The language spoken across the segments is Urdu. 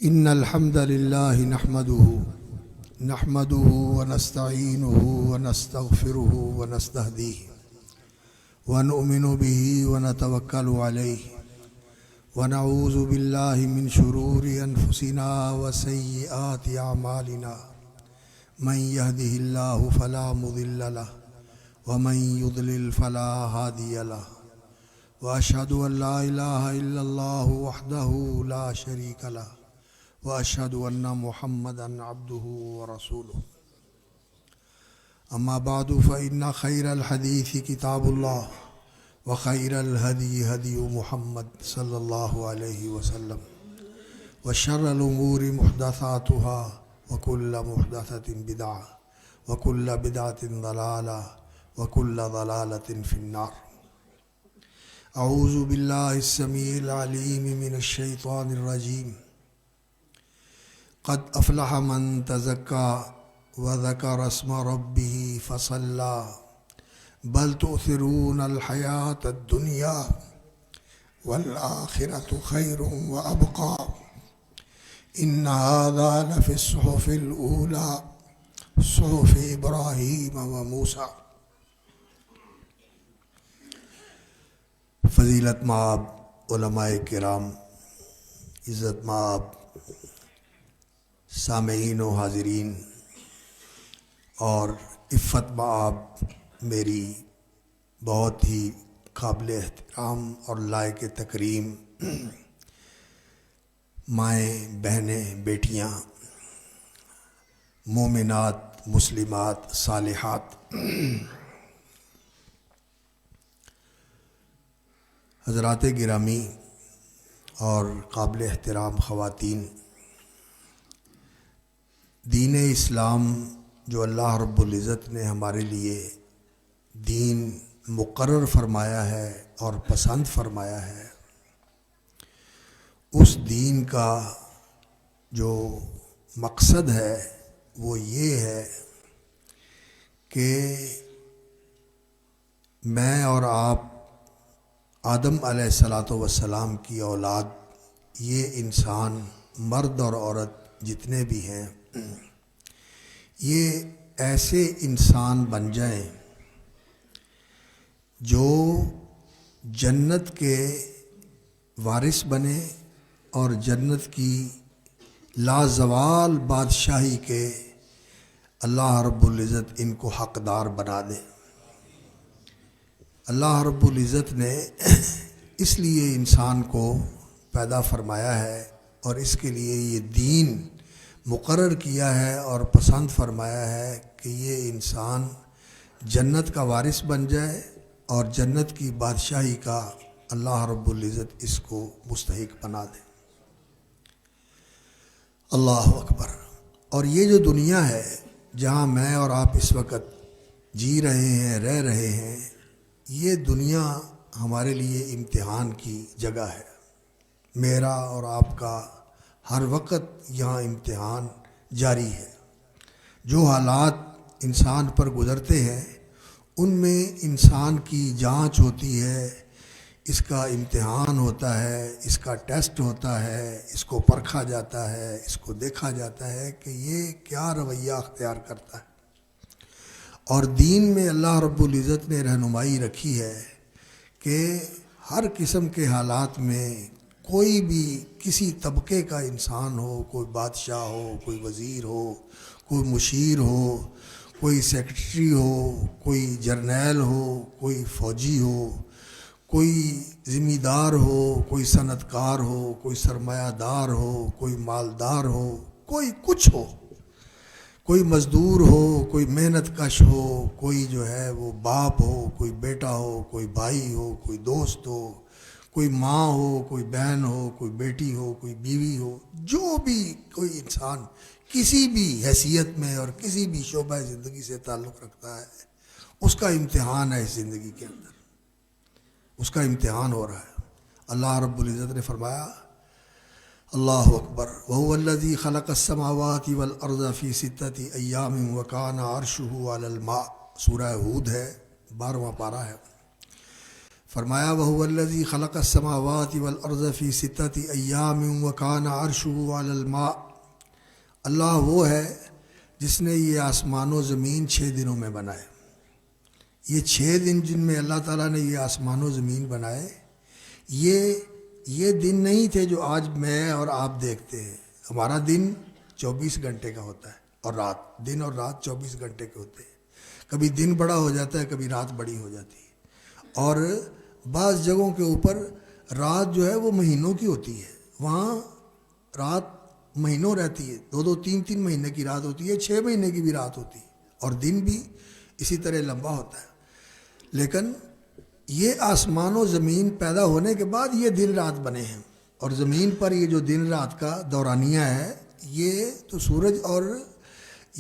إن الحمد لله نحمده ونستعينه ونستغفره ونستهديه ونؤمن به ونتوكل عليه ونعوذ بالله من شرور أنفسنا وسيئات أعمالنا من يهده الله فلا مضل له ومن يضلل فلا هادي له وأشهد أن لا إله إلا الله وحده لا شريك له وأشهد أن محمدًا عبده ورسوله أما بعد فإن خير الحديث كتاب الله وخير الهدي هدي محمد صلى الله عليه وسلم وشر الأمور محدثاتها وكل محدثة بدعة وكل بدعة ضلالة وكل ضلالة في النار. أعوذ بالله السميع العليم من الشيطان الرجيم. قد أفلح من تزكى وذكر اسم ربه فصلى بل تؤثرون الحياة الدنيا والآخرة خير وأبقى إن هذا لفي الصحف الأولى صحف إبراهيم وموسى. فضیلت مآب علماء کرام، عزت مآب سامعین و حاضرین، اور عفت مآب میری بہت ہی قابل احترام اور لائق تکریم مائیں، بہنیں، بیٹیاں، مومنات، مسلمات، صالحات، حضرات گرامی اور قابل احترام خواتین، دین اسلام جو اللہ رب العزت نے ہمارے لیے دین مقرر فرمایا ہے اور پسند فرمایا ہے، اس دین کا جو مقصد ہے وہ یہ ہے کہ میں اور آپ آدم علیہ السلام کی اولاد، یہ انسان مرد اور عورت جتنے بھی ہیں، یہ ایسے انسان بن جائیں جو جنت کے وارث بنے اور جنت کی لازوال بادشاہی کے اللہ رب العزت ان کو حقدار بنا دے۔ اللہ رب العزت نے اس لیے انسان کو پیدا فرمایا ہے اور اس کے لیے یہ دین مقرر کیا ہے اور پسند فرمایا ہے کہ یہ انسان جنت کا وارث بن جائے اور جنت کی بادشاہی کا اللہ رب العزت اس کو مستحق بنا دے۔ اللہ اکبر۔ اور یہ جو دنیا ہے جہاں میں اور آپ اس وقت جی رہے ہیں، رہ رہے ہیں، یہ دنیا ہمارے لیے امتحان کی جگہ ہے۔ میرا اور آپ کا ہر وقت یہاں امتحان جاری ہے۔ جو حالات انسان پر گزرتے ہیں ان میں انسان کی جانچ ہوتی ہے، اس کا امتحان ہوتا ہے، اس کا ٹیسٹ ہوتا ہے، اس کو پرکھا جاتا ہے، اس کو دیکھا جاتا ہے کہ یہ کیا رویہ اختیار کرتا ہے۔ اور دین میں اللہ رب العزت نے رہنمائی رکھی ہے کہ ہر قسم کے حالات میں کوئی بھی کسی طبقے کا انسان ہو، کوئی بادشاہ ہو، کوئی وزیر ہو، کوئی مشیر ہو، کوئی سیکرٹری ہو، کوئی جرنیل ہو، کوئی فوجی ہو، کوئی ذمہ دار ہو، کوئی صنعت کار ہو، کوئی سرمایہ دار ہو، کوئی مالدار ہو، کوئی کچھ ہو، کوئی مزدور ہو، کوئی محنت کش ہو، کوئی جو ہے وہ باپ ہو، کوئی بیٹا ہو، کوئی بھائی ہو، کوئی دوست ہو، کوئی ماں ہو، کوئی بہن ہو، کوئی بیٹی ہو، کوئی بیوی ہو، جو بھی کوئی انسان کسی بھی حیثیت میں اور کسی بھی شعبہ زندگی سے تعلق رکھتا ہے، اس کا امتحان ہے اس زندگی کے اندر، اس کا امتحان ہو رہا ہے۔ اللہ رب العزت نے فرمایا، اللہ اکبر، وَهُوَ الَّذِي خَلَقَ السَّمَاوَاتِ وَالْأَرْضَ فِي سِتَّةِ أَيَّامٍ وَكَانَ عَرْشُهُ عَلَى الْمَاءِ، سورہ ہود ہے، 12واں پارہ ہے۔ فرمایا وَهُوَ الَّذِي خَلَقَ السَّمَاوَاتِ وَالْأَرْضَ فِي سِتَّةِ أَيَّامٍ وَكَانَ عَرْشُهُ عَلَى الْمَاءِ۔ اللہ وہ ہے جس نے یہ آسمان و زمین 6 دنوں میں بنائے۔ یہ 6 دن جن میں اللہ تعالیٰ نے یہ آسمان و زمین بنائے، یہ دن نہیں تھے جو آج میں اور آپ دیکھتے ہیں۔ ہمارا دن 24 گھنٹے کا ہوتا ہے اور دن اور رات 24 گھنٹے کے ہوتے ہیں۔ کبھی دن بڑا ہو جاتا ہے، کبھی رات بڑی ہو جاتی ہے، اور بعض جگہوں کے اوپر رات جو ہے وہ مہینوں کی ہوتی ہے، وہاں رات مہینوں رہتی ہے، 2 3 مہینے کی رات ہوتی ہے، 6 مہینے کی بھی رات ہوتی ہے، اور دن بھی اسی طرح لمبا ہوتا ہے۔ لیکن یہ آسمان و زمین پیدا ہونے کے بعد یہ دن رات بنے ہیں، اور زمین پر یہ جو دن رات کا دورانیہ ہے، یہ تو سورج اور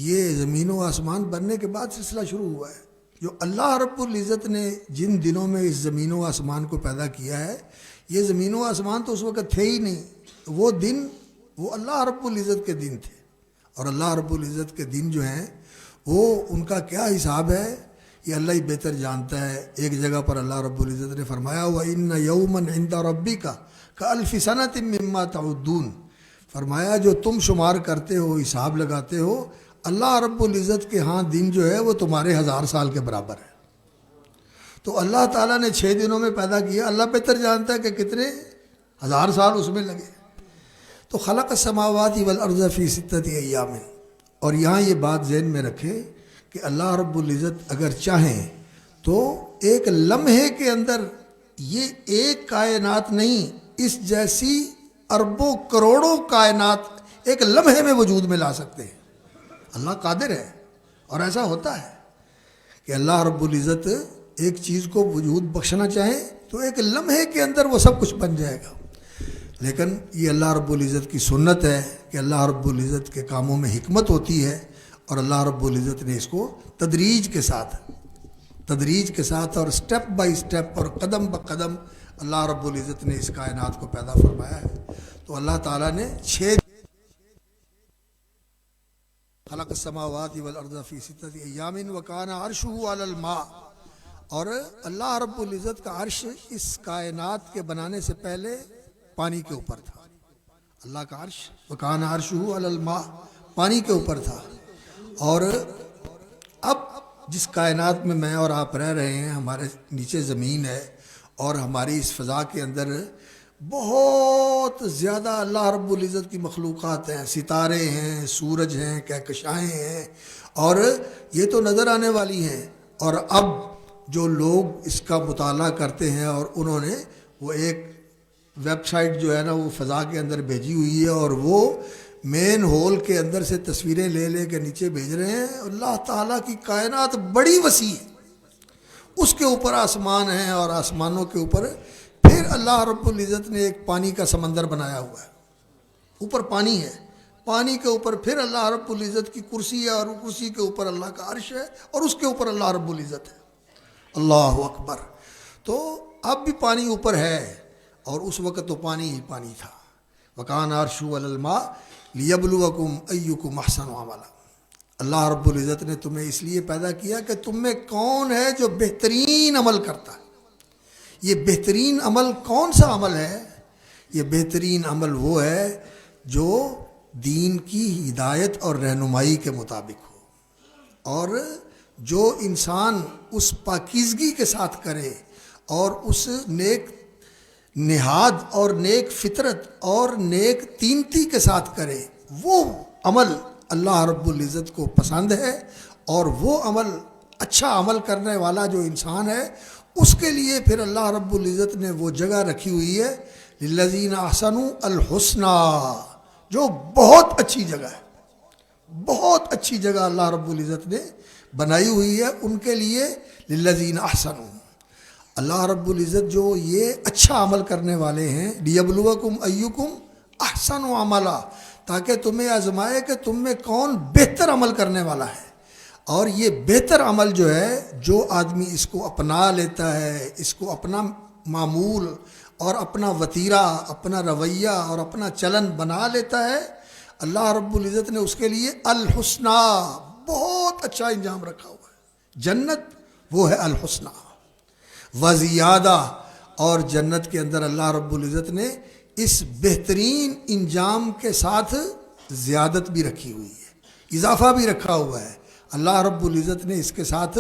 یہ زمین و آسمان بننے کے بعد سلسلہ شروع ہوا ہے۔ جو اللہ رب العزت نے جن دنوں میں اس زمین و آسمان کو پیدا کیا ہے، یہ زمین و آسمان تو اس وقت تھے ہی نہیں، وہ دن وہ اللہ رب العزت کے دن تھے، اور اللہ رب العزت کے دن جو ہیں وہ ان کا کیا حساب ہے یہ اللہ ہی بہتر جانتا ہے۔ ایک جگہ پر اللہ رب العزت نے فرمایا وَإِنَّ يَوْمًا عِنْدَ رَبِّكَ كَأَلْفِ سَنَةٍ مِّمَّا تَعُدُّونَ، فرمایا جو تم شمار کرتے ہو، حساب لگاتے ہو، اللہ رب العزت کے ہاں دن جو ہے وہ تمہارے 1000 سال کے برابر ہے۔ تو اللہ تعالیٰ نے 6 دنوں میں پیدا کیا، اللہ بہتر جانتا ہے کہ کتنے 1000 سال اس میں لگے۔ تو خلق السماوات والارض فی 6 ایام، اور یہاں یہ بات ذہن میں رکھے کہ اللہ رب العزت اگر چاہیں تو ایک لمحے کے اندر یہ ایک کائنات نہیں، اس جیسی اربوں کروڑوں کائنات ایک لمحے میں وجود میں لا سکتے ہیں۔ اللہ قادر ہے، اور ایسا ہوتا ہے کہ اللہ رب العزت ایک چیز کو وجود بخشنا چاہے تو ایک لمحے کے اندر وہ سب کچھ بن جائے گا۔ لیکن یہ اللہ رب العزت کی سنت ہے کہ اللہ رب العزت کے کاموں میں حکمت ہوتی ہے، اور اللہ رب العزت نے اس کو تدریج کے ساتھ اور سٹیپ بائی سٹیپ اور قدم بقدم اللہ رب العزت نے اس کائنات کو پیدا فرمایا ہے۔ تو اللہ تعالیٰ نے 6 خلق السماوات والارض فی 6 ایام وکان عرشہ علی الماء، اور اللہ رب العزت کا عرش اس کائنات کے بنانے سے پہلے پانی کے اوپر تھا۔ اللہ کا عرش وکان عرشہ علی الماء پانی کے اوپر تھا، اور اب جس کائنات میں میں اور آپ رہ رہے ہیں، ہمارے نیچے زمین ہے، اور ہماری اس فضا کے اندر بہت زیادہ اللہ رب العزت کی مخلوقات ہیں، ستارے ہیں، سورج ہیں، کہکشائیں ہیں، اور یہ تو نظر آنے والی ہیں۔ اور اب جو لوگ اس کا مطالعہ کرتے ہیں، اور انہوں نے وہ ایک ویب سائٹ جو ہے نا وہ فضا کے اندر بھیجی ہوئی ہے، اور وہ مین ہول کے اندر سے تصویریں لے کے نیچے بھیج رہے ہیں۔ اللہ تعالیٰ کی کائنات بڑی وسیع ہے، اس کے اوپر آسمان ہیں، اور آسمانوں کے اوپر پھر اللہ رب العزت نے ایک پانی کا سمندر بنایا ہوا ہے، اوپر پانی ہے، پانی کے اوپر پھر اللہ رب العزت کی کرسی ہے، اور کرسی کے اوپر اللہ کا عرش ہے، اور اس کے اوپر اللہ رب العزت ہے۔ اللہ اکبر۔ تو اب بھی پانی اوپر ہے، اور اس وقت تو پانی ہی پانی تھا۔ وکان عرشہ علی الماء لیبلوکم ایکم احسن عملا، اللہ رب العزت نے تمہیں اس لیے پیدا کیا کہ تم میں کون ہے جو بہترین عمل کرتا ہے۔ یہ بہترین عمل کون سا عمل ہے؟ یہ بہترین عمل وہ ہے جو دین کی ہدایت اور رہنمائی کے مطابق ہو، اور جو انسان اس پاکیزگی کے ساتھ کرے، اور اس نیک نہاد اور نیک فطرت اور نیک تینتی کے ساتھ کرے، وہ عمل اللہ رب العزت کو پسند ہے، اور وہ عمل اچھا عمل کرنے والا جو انسان ہے اس کے لیے پھر اللہ رب العزت نے وہ جگہ رکھی ہوئی ہے للذین احسنوا الحسنی، جو بہت اچھی جگہ ہے، بہت اچھی جگہ اللہ رب العزت نے بنائی ہوئی ہے ان کے لیے، للذین احسنوا۔ اللہ رب العزت جو یہ اچھا عمل کرنے والے ہیں، لیبلوکم ایکم احسن عملا، تاکہ تمہیں آزمائے کہ تم میں کون بہتر عمل کرنے والا ہے۔ اور یہ بہتر عمل جو ہے، جو آدمی اس کو اپنا لیتا ہے، اس کو اپنا معمول اور اپنا وتیرہ، اپنا رویہ اور اپنا چلن بنا لیتا ہے، اللہ رب العزت نے اس کے لیے الحسنہ، بہت اچھا انجام رکھا ہوا ہے۔ جنت وہ ہے الحسنہ، وزیادہ، اور جنت کے اندر اللہ رب العزت نے اس بہترین انجام کے ساتھ زیادت بھی رکھی ہوئی ہے، اضافہ بھی رکھا ہوا ہے۔ اللہ رب العزت نے اس کے ساتھ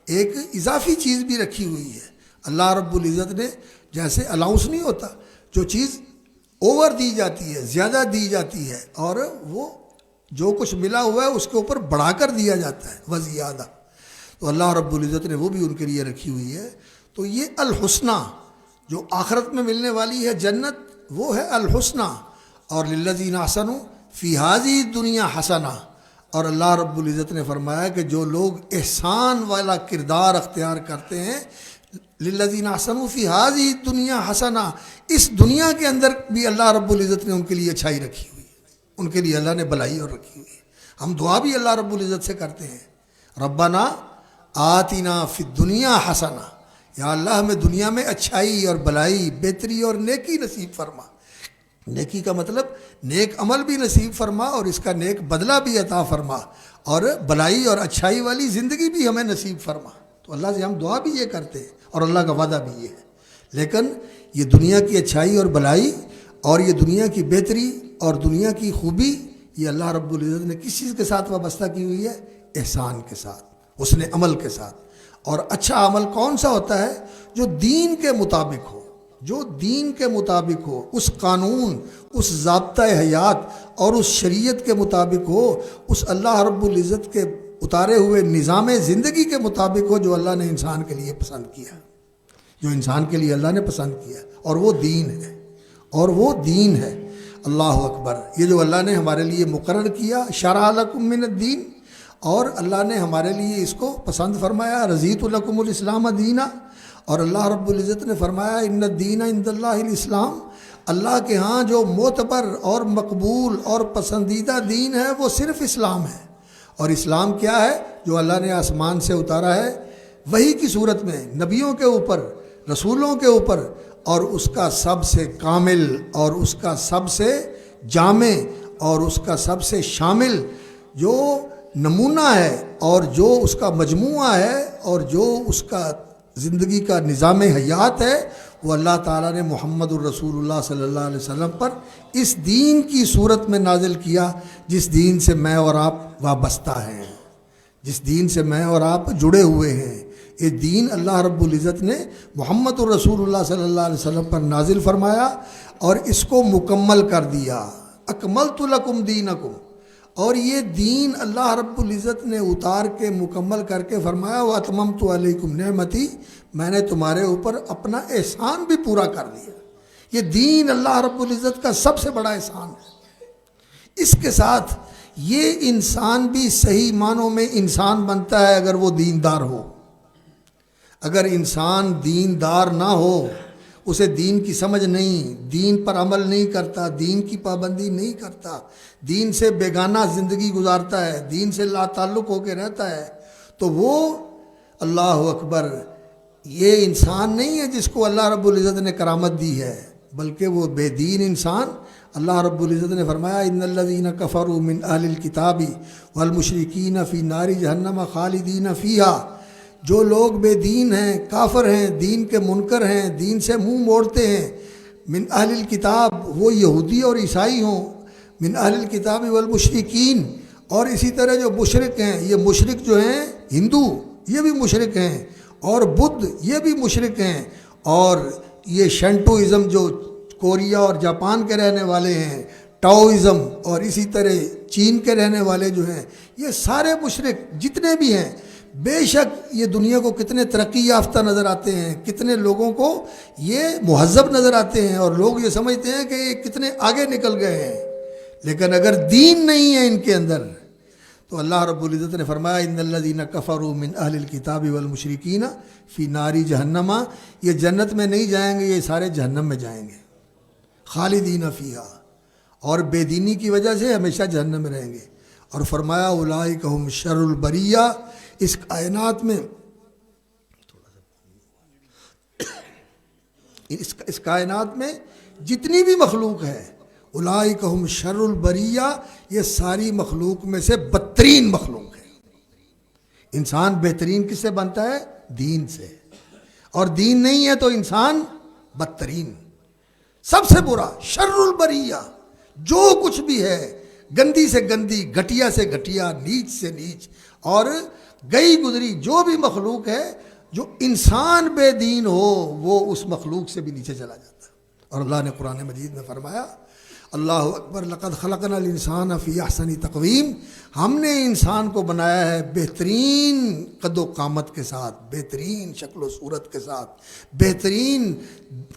ایک اضافی چیز بھی رکھی ہوئی ہے۔ اللہ رب العزت نے جیسے الاؤنس نہیں ہوتا، جو چیز اوور دی جاتی ہے، زیادہ دی جاتی ہے، اور وہ جو کچھ ملا ہوا ہے اس کے اوپر بڑھا کر دیا جاتا ہے وزیادہ، تو اللہ رب العزت نے وہ بھی ان کے لیے رکھی ہوئی ہے۔ تو یہ الحسنہ جو آخرت میں ملنے والی ہے جنت، وہ ہے الحسنہ۔ اور للذین احسنوا فی ہذہ الدنیا حسنہ، اور اللہ رب العزت نے فرمایا کہ جو لوگ احسان والا کردار اختیار کرتے ہیں، للذین احسنوا فی ہذہ الدنیا حسنہ، اس دنیا کے اندر بھی اللہ رب العزت نے ان کے لیے اچھائی رکھی ہوئی ہے، ان کے لیے اللہ نے بھلائی اور رکھی ہوئی ہے۔ ہم دعا بھی اللہ رب العزت سے کرتے ہیں، ربنا آتنا فی الدنیا حسنہ، یا اللہ ہمیں دنیا میں اچھائی اور بھلائی، بہتری اور نیکی نصیب فرما۔ نیکی کا مطلب نیک عمل بھی نصیب فرما، اور اس کا نیک بدلہ بھی عطا فرما، اور بھلائی اور اچھائی والی زندگی بھی ہمیں نصیب فرما۔ تو اللہ سے ہم دعا بھی یہ کرتے ہیں، اور اللہ کا وعدہ بھی یہ ہے۔ لیکن یہ دنیا کی اچھائی اور بھلائی، اور یہ دنیا کی بہتری اور دنیا کی خوبی، یہ اللہ رب العزت نے کس چیز کے ساتھ وابستہ کی ہوئی ہے؟ احسان کے ساتھ، اس نے عمل کے ساتھ۔ اور اچھا عمل کون سا ہوتا ہے؟ جو دین کے مطابق ہو، جو دین کے مطابق ہو، اس قانون، اس ضابطۂ حیات اور اس شریعت کے مطابق ہو، اس اللہ رب العزت کے اتارے ہوئے نظام زندگی کے مطابق ہو، جو اللہ نے انسان کے لیے پسند کیا، جو انسان کے لیے اللہ نے پسند کیا، اور وہ دین ہے، اور وہ دین ہے۔ اللہ اکبر۔ یہ جو اللہ نے ہمارے لیے مقرر کیا، شرع لکم من الدین، اور اللہ نے ہمارے لیے اس کو پسند فرمایا، رضیت لکم الاسلام دینا، اور اللہ رب العزت نے فرمایا ان الدین عند اللہ الاسلام، اللہ کے ہاں جو معتبر اور مقبول اور پسندیدہ دین ہے وہ صرف اسلام ہے۔ اور اسلام کیا ہے؟ جو اللہ نے آسمان سے اتارا ہے وحی کی صورت میں نبیوں کے اوپر، رسولوں کے اوپر، اور اس کا سب سے کامل اور اس کا سب سے جامع اور اس کا سب سے شامل جو نمونہ ہے، اور جو اس کا مجموعہ ہے، اور جو اس کا زندگی کا نظام حیات ہے، وہ اللہ تعالیٰ نے محمد الرسول اللہ صلی اللہ علیہ وسلم پر اس دین کی صورت میں نازل کیا، جس دین سے میں اور آپ وابستہ ہیں، جس دین سے میں اور آپ جڑے ہوئے ہیں۔ یہ دین اللہ رب العزت نے محمد الرسول اللہ صلی اللہ علیہ وسلم پر نازل فرمایا، اور اس کو مکمل کر دیا۔ اکملت لکم دینکم، اور یہ دین اللہ رب العزت نے اتار کے مکمل کر کے فرمایا وَأَتْمَمْتُ عَلَيْكُمْ نِعْمَتِي، میں نے تمہارے اوپر اپنا احسان بھی پورا کر دیا۔ یہ دین اللہ رب العزت کا سب سے بڑا احسان ہے۔ اس کے ساتھ یہ انسان بھی صحیح معنوں میں انسان بنتا ہے اگر وہ دیندار ہو۔ اگر انسان دیندار نہ ہو، اسے دین کی سمجھ نہیں، دین پر عمل نہیں کرتا، دین کی پابندی نہیں کرتا، دین سے بیگانہ زندگی گزارتا ہے، دین سے لا تعلق ہو کے رہتا ہے، تو وہ اللہ اکبر، یہ انسان نہیں ہے جس کو اللہ رب العزت نے کرامت دی ہے، بلکہ وہ بے دین انسان۔ اللہ رب العزت نے فرمایا ان الذین کفروا من اہل الکتاب والمشرکین فی نار جہنم خالدین فیہا، جو لوگ بے دین ہیں، کافر ہیں، دین کے منکر ہیں، دین سے منہ موڑتے ہیں، من اہل الکتاب، وہ یہودی اور عیسائی ہوں، من اہل الکتاب والمشرکین، اور اسی طرح جو مشرک ہیں، یہ مشرک جو ہیں ہندو یہ بھی مشرک ہیں، اور بدھ یہ بھی مشرک ہیں، اور یہ شنٹوازم جو کوریا اور جاپان کے رہنے والے ہیں، ٹاؤازم، اور اسی طرح چین کے رہنے والے جو ہیں، یہ سارے مشرک جتنے بھی ہیں، بے شک یہ دنیا کو کتنے ترقی یافتہ نظر آتے ہیں، کتنے لوگوں کو یہ مہذب نظر آتے ہیں، اور لوگ یہ سمجھتے ہیں کہ یہ کتنے آگے نکل گئے ہیں، لیکن اگر دین نہیں ہے ان کے اندر، تو اللہ رب العزت نے فرمایا ان الذین کفروا من اہل الکتاب والمشرکین فی نار جہنم، یہ جنت میں نہیں جائیں گے، یہ سارے جہنم میں جائیں گے، خالدین فیہا، اور بے دینی کی وجہ سے ہمیشہ جہنم میں رہیں گے۔ اور فرمایا اولئک ہم شر البریہ، اس کائنات میں اس کائنات میں جتنی بھی مخلوق ہے، اولئک ہم شر البریہ، یہ ساری مخلوق میں سے بدترین مخلوق ہے۔ انسان بہترین کس سے بنتا ہے؟ دین سے، اور دین نہیں ہے تو انسان بدترین، سب سے برا، شر البریہ، جو کچھ بھی ہے، گندی سے گندی، گھٹیا سے گھٹیا، نیچ سے نیچ، اور گئی گزری جو بھی مخلوق ہے، جو انسان بے دین ہو وہ اس مخلوق سے بھی نیچے چلا جاتا ہے۔ اور اللہ نے قرآن مجید میں فرمایا، اللہ اکبر، لقد خلقنا الانسان فی احسن تقویم، ہم نے انسان کو بنایا ہے بہترین قد و قامت کے ساتھ، بہترین شکل و صورت کے ساتھ، بہترین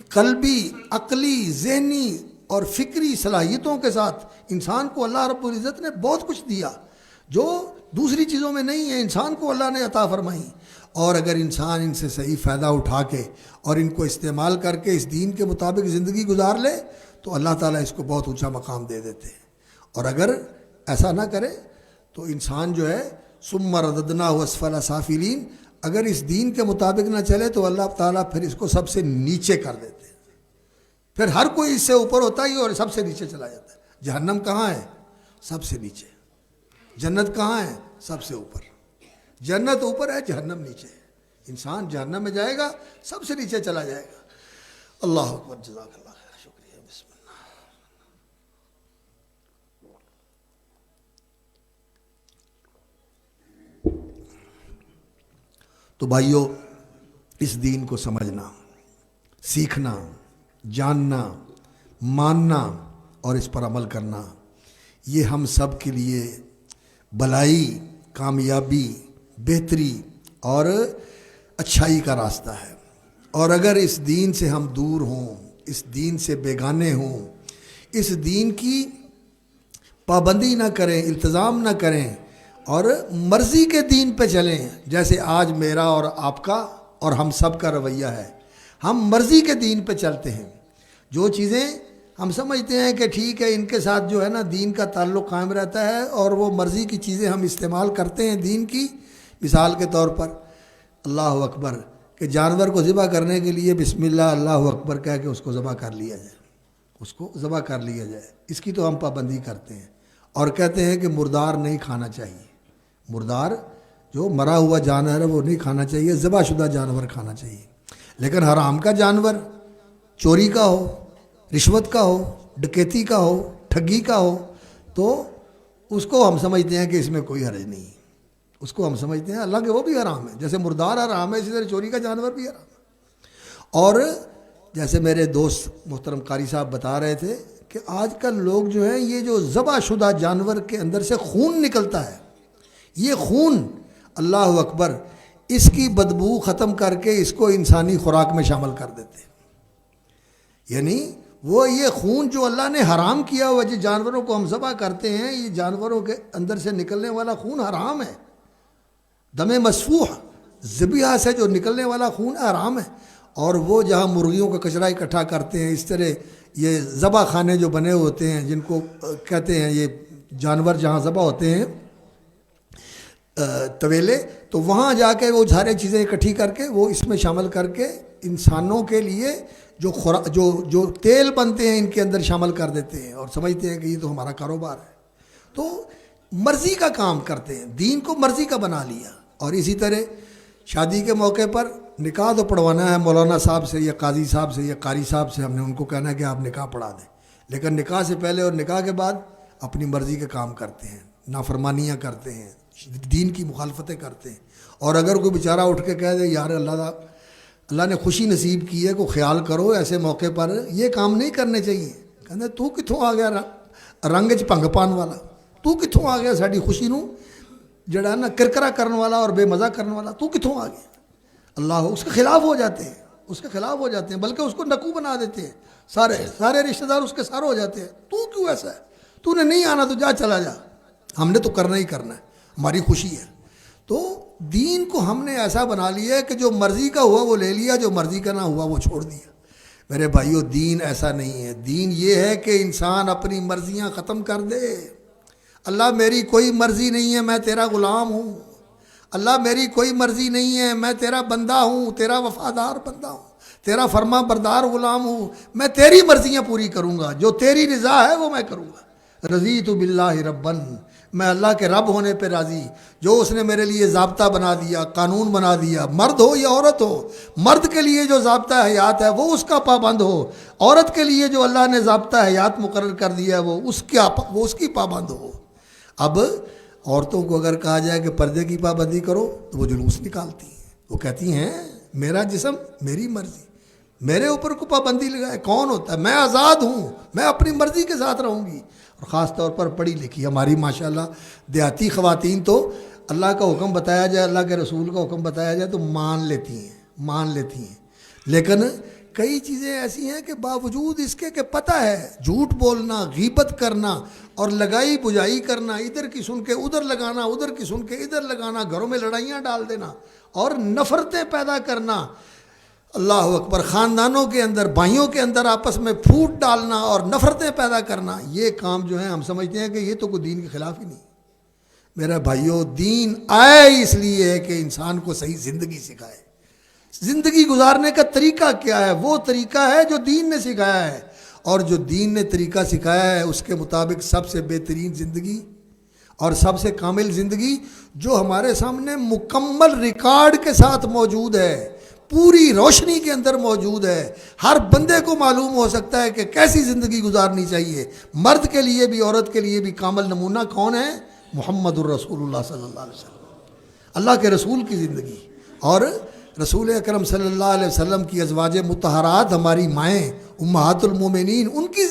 قلبی، عقلی، ذہنی اور فکری صلاحیتوں کے ساتھ۔ انسان کو اللہ رب العزت نے بہت کچھ دیا جو دوسری چیزوں میں نہیں ہے، انسان کو اللہ نے عطا فرمائی، اور اگر انسان ان سے صحیح فائدہ اٹھا کے اور ان کو استعمال کر کے اس دین کے مطابق زندگی گزار لے تو اللہ تعالیٰ اس کو بہت اونچا مقام دے دیتے ہیں، اور اگر ایسا نہ کرے تو انسان جو ہے ثم رددناہ اسفل سافلین، اگر اس دین کے مطابق نہ چلے تو اللہ تعالیٰ پھر اس کو سب سے نیچے کر دیتے ہیں، پھر ہر کوئی اس سے اوپر ہوتا ہی اور سب سے نیچے چلا جاتا ہے۔ جہنم کہاں ہے؟ سب سے نیچے۔ جنت کہاں ہے؟ سب سے اوپر۔ جنت اوپر ہے، جہنم نیچے ہے۔ انسان جہنم میں جائے گا، سب سے نیچے چلا جائے گا۔ اللہ اکبر، جزاک اللہ خیر، شکریہ، بسم اللہ۔ تو بھائیو، اس دین کو سمجھنا، سیکھنا، جاننا، ماننا اور اس پر عمل کرنا، یہ ہم سب کے لیے بھلائی، کامیابی، بہتری اور اچھائی کا راستہ ہے۔ اور اگر اس دین سے ہم دور ہوں، اس دین سے بیگانے ہوں، اس دین کی پابندی نہ کریں، التزام نہ کریں اور مرضی کے دین پہ چلیں، جیسے آج میرا اور آپ کا اور ہم سب کا رویہ ہے، ہم مرضی کے دین پہ چلتے ہیں، جو چیزیں ہم سمجھتے ہیں کہ ٹھیک ہے ان کے ساتھ جو ہے نا دین کا تعلق قائم رہتا ہے، اور وہ مرضی کی چیزیں ہم استعمال کرتے ہیں دین کی۔ مثال کے طور پر اللہ اکبر، کہ جانور کو ذبح کرنے کے لیے بسم اللہ اللہ اکبر کہہ کے اس کو ذبح کر لیا جائے، اس کو ذبح کر لیا جائے، اس کی تو ہم پابندی کرتے ہیں، اور کہتے ہیں کہ مردار نہیں کھانا چاہیے، مردار جو مرا ہوا جانور ہے وہ نہیں کھانا چاہیے، ذبح شدہ جانور کھانا چاہیے۔ لیکن حرام کا جانور، چوری کا ہو، رشوت کا ہو، ڈکیتی کا ہو، ٹھگی کا ہو، تو اس کو ہم سمجھتے ہیں کہ اس میں کوئی حرج نہیں، اس کو ہم سمجھتے ہیں اللہ کے وہ بھی حرام ہے، جیسے مردار حرام ہے اسی طرح چوری کا جانور بھی حرام ہے۔ اور جیسے میرے دوست محترم قاری صاحب بتا رہے تھے کہ آج کل لوگ جو ہیں یہ جو ذبح شدہ جانور کے اندر سے خون نکلتا ہے، یہ خون اللہ اکبر اس کی بدبو ختم کر کے اس کو انسانی خوراک میں شامل کر دیتے ہیں، یعنی وہ یہ خون جو اللہ نے حرام کیا ہوا، جو جانوروں کو ہم ذبح کرتے ہیں، یہ جانوروں کے اندر سے نکلنے والا خون حرام ہے، دم مسفوح، ذبیحہ سے جو نکلنے والا خون حرام ہے۔ اور وہ جہاں مرغیوں کا کچرا اکٹھا کرتے ہیں، اس طرح یہ ذبح خانے جو بنے ہوتے ہیں جن کو کہتے ہیں یہ جانور جہاں ذبح ہوتے ہیں طویلے، تو وہاں جا کے وہ سارے چیزیں اکٹھی کر کے وہ اس میں شامل کر کے انسانوں کے لیے جو تیل بنتے ہیں ان کے اندر شامل کر دیتے ہیں، اور سمجھتے ہیں کہ یہ تو ہمارا کاروبار ہے، تو مرضی کا کام کرتے ہیں، دین کو مرضی کا بنا لیا۔ اور اسی طرح شادی کے موقع پر نکاح تو پڑھوانا ہے مولانا صاحب سے یا قاضی صاحب سے یا قاری صاحب سے، ہم نے ان کو کہنا ہے کہ آپ نکاح پڑھا دیں، لیکن نکاح سے پہلے اور نکاح کے بعد اپنی مرضی کے کام کرتے ہیں، نافرمانیاں کرتے ہیں، دین کی مخالفتیں کرتے ہیں۔ اور اگر کوئی بیچارہ اٹھ کے کہہ دے یار اللہ نے خوشی نصیب کی ہے، کو خیال کرو، ایسے موقع پر یہ کام نہیں کرنے چاہیے، کہتے تو کتوں آ گیا رنگ چ پنگ پان والا، تو کتوں آ گیا ساری خوشی نو جڑا نا کرکرا کرنے والا اور بے مزہ کرنے والا، تو کتوں آ گیا؟ اللہ اس کے خلاف ہو جاتے ہیں، اس کے خلاف ہو جاتے ہیں، بلکہ اس کو نکو بنا دیتے ہیں، سارے رشتہ دار اس کے سارے ہو جاتے ہیں، تو کیوں ایسا ہے، تو نے نہیں آنا تو جا چلا جا، ہم نے تو کرنا ہی کرنا ہے، ہماری خوشی ہے۔ تو دین کو ہم نے ایسا بنا لیا ہے کہ جو مرضی کا ہوا وہ لے لیا، جو مرضی کا نہ ہوا وہ چھوڑ دیا۔ میرے بھائیو، دین ایسا نہیں ہے، دین یہ ہے کہ انسان اپنی مرضیاں ختم کر دے۔ اللہ میری کوئی مرضی نہیں ہے، میں تیرا غلام ہوں، اللہ میری کوئی مرضی نہیں ہے، میں تیرا بندہ ہوں، تیرا وفادار بندہ ہوں، تیرا فرما بردار غلام ہوں، میں تیری مرضیاں پوری کروں گا، جو تیری رضا ہے وہ میں کروں گا۔ رضیت باللہ ربن، میں اللہ کے رب ہونے پہ راضی، جو اس نے میرے لیے ضابطہ بنا دیا، قانون بنا دیا، مرد ہو یا عورت ہو، مرد کے لیے جو ضابطہ حیات ہے وہ اس کا پابند ہو، عورت کے لیے جو اللہ نے ضابطہ حیات مقرر کر دیا ہے وہ اس کی پابند ہو۔ اب عورتوں کو اگر کہا جائے کہ پردے کی پابندی کرو تو وہ جلوس نکالتی ہیں، وہ کہتی ہیں میرا جسم میری مرضی، میرے اوپر کو پابندی لگائے کون ہوتا ہے، میں آزاد ہوں، میں اپنی مرضی کے ساتھ رہوں گی۔ اور خاص طور پر پڑھی لکھی ہماری ماشاءاللہ دیہاتی خواتین تو اللہ کا حکم بتایا جائے، اللہ کے رسول کا حکم بتایا جائے تو مان لیتی ہیں، لیکن کئی چیزیں ایسی ہیں کہ باوجود اس کے کہ پتہ ہے جھوٹ بولنا، غیبت کرنا اور لگائی بجائی کرنا، ادھر کی سن کے ادھر لگانا، ادھر کی سن کے ادھر لگانا، گھروں میں لڑائیاں ڈال دینا اور نفرتیں پیدا کرنا، اللہ اکبر، خاندانوں کے اندر، بھائیوں کے اندر آپس میں پھوٹ ڈالنا اور نفرتیں پیدا کرنا، یہ کام جو ہیں ہم سمجھتے ہیں کہ یہ تو کوئی دین کے خلاف ہی نہیں۔ میرا بھائیوں، دین آئے اس لیے ہے کہ انسان کو صحیح زندگی سکھائے۔ زندگی گزارنے کا طریقہ کیا ہے؟ وہ طریقہ ہے جو دین نے سکھایا ہے، اور جو دین نے طریقہ سکھایا ہے اس کے مطابق سب سے بہترین زندگی اور سب سے کامل زندگی جو ہمارے سامنے مکمل ریکارڈ کے ساتھ موجود ہے، پوری روشنی کے اندر موجود ہے، ہر بندے کو معلوم ہو سکتا ہے کہ کیسی زندگی گزارنی چاہیے، مرد کے لیے بھی عورت کے لیے بھی کامل نمونہ کون ہے؟ محمد الرسول اللہ صلی اللہ علیہ وسلم، اللہ کے رسول کی زندگی۔ اور رسول اکرم صلی اللہ علیہ وسلم کی ازواج مطہرات، ہماری مائیں امہات المومنین، ان کی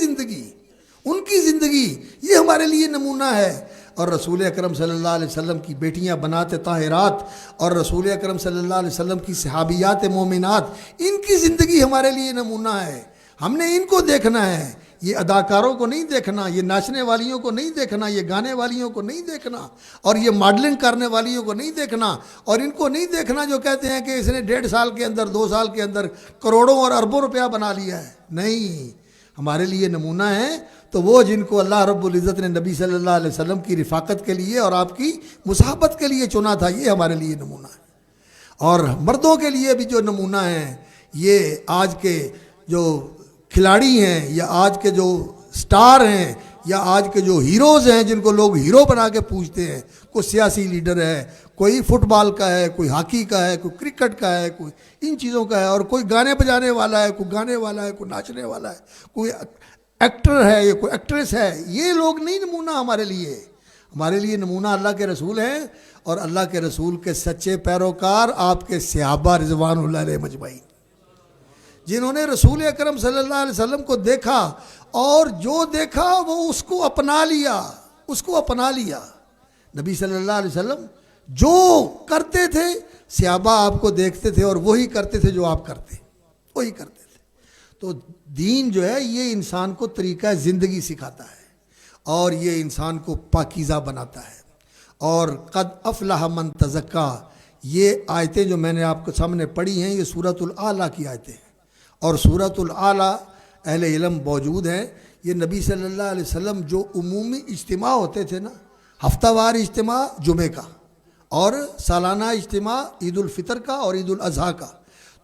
زندگی یہ ہمارے لیے نمونہ ہے۔ اور رسول اکرم صلی اللہ علیہ وسلم کی بیٹیاں بنات طاہرات اور رسول اکرم صلی اللہ علیہ وسلم کی صحابیات مومنات، ان کی زندگی ہمارے لیے نمونہ ہے۔ ہم نے ان کو دیکھنا ہے، یہ اداکاروں کو نہیں دیکھنا، یہ ناچنے والیوں کو نہیں دیکھنا، یہ گانے والیوں کو نہیں دیکھنا، اور یہ ماڈلنگ کرنے والیوں کو نہیں دیکھنا، اور ان کو نہیں دیکھنا جو کہتے ہیں کہ اس نے 1.5 سال کے اندر 2 سال کے اندر کروڑوں اور اربوں روپیہ بنا لیا ہے۔ نہیں، ہمارے لیے نمونہ ہے تو وہ جن کو اللہ رب العزت نے نبی صلی اللہ علیہ وسلم کی رفاقت کے لیے اور آپ کی مصاحبت کے لیے چنا تھا، یہ ہمارے لیے نمونہ ہے۔ اور مردوں کے لیے بھی جو نمونہ ہیں، یہ آج کے جو کھلاڑی ہیں یا آج کے جو سٹار ہیں یا آج کے جو ہیروز ہیں جن کو لوگ ہیرو بنا کے پوچھتے ہیں، کوئی سیاسی لیڈر ہے، کوئی فٹ بال کا ہے، کوئی ہاکی کا ہے، کوئی کرکٹ کا ہے، کوئی ان چیزوں کا ہے، اور کوئی گانے بجانے والا ہے، کوئی گانے والا ہے، کوئی ناچنے والا ہے، کوئی ایکٹر ہے یا کوئی ایکٹریس ہے، یہ لوگ نہیں نمونہ ہمارے لیے نمونہ اللہ کے رسول ہیں، اور اللہ کے رسول کے سچے پیروکار آپ کے صحابہ رضوان اللہ علیہ مجمعین، جنہوں نے رسول اکرم صلی اللہ علیہ وسلم کو دیکھا اور جو دیکھا وہ اس کو اپنا لیا۔ نبی صلی اللہ علیہ وسلم جو کرتے تھے صحابہ آپ کو دیکھتے تھے اور وہی کرتے تھے جو آپ کرتے تھے۔ تو دین جو ہے یہ انسان کو طریقہ زندگی سکھاتا ہے اور یہ انسان کو پاکیزہ بناتا ہے۔ اور قد افلح من تزکا، یہ آیتیں جو میں نے آپ کو سامنے پڑھی ہیں یہ سورۃ الاعلیٰ کی آیتیں ہیں، اور سورۃ الاعلیٰ اہل علم موجود ہیں، یہ نبی صلی اللہ علیہ وسلم جو عمومی اجتماع ہوتے تھے نا، ہفتہ وار اجتماع جمعے کا اور سالانہ اجتماع عید الفطر کا اور عید الاضحیٰ کا،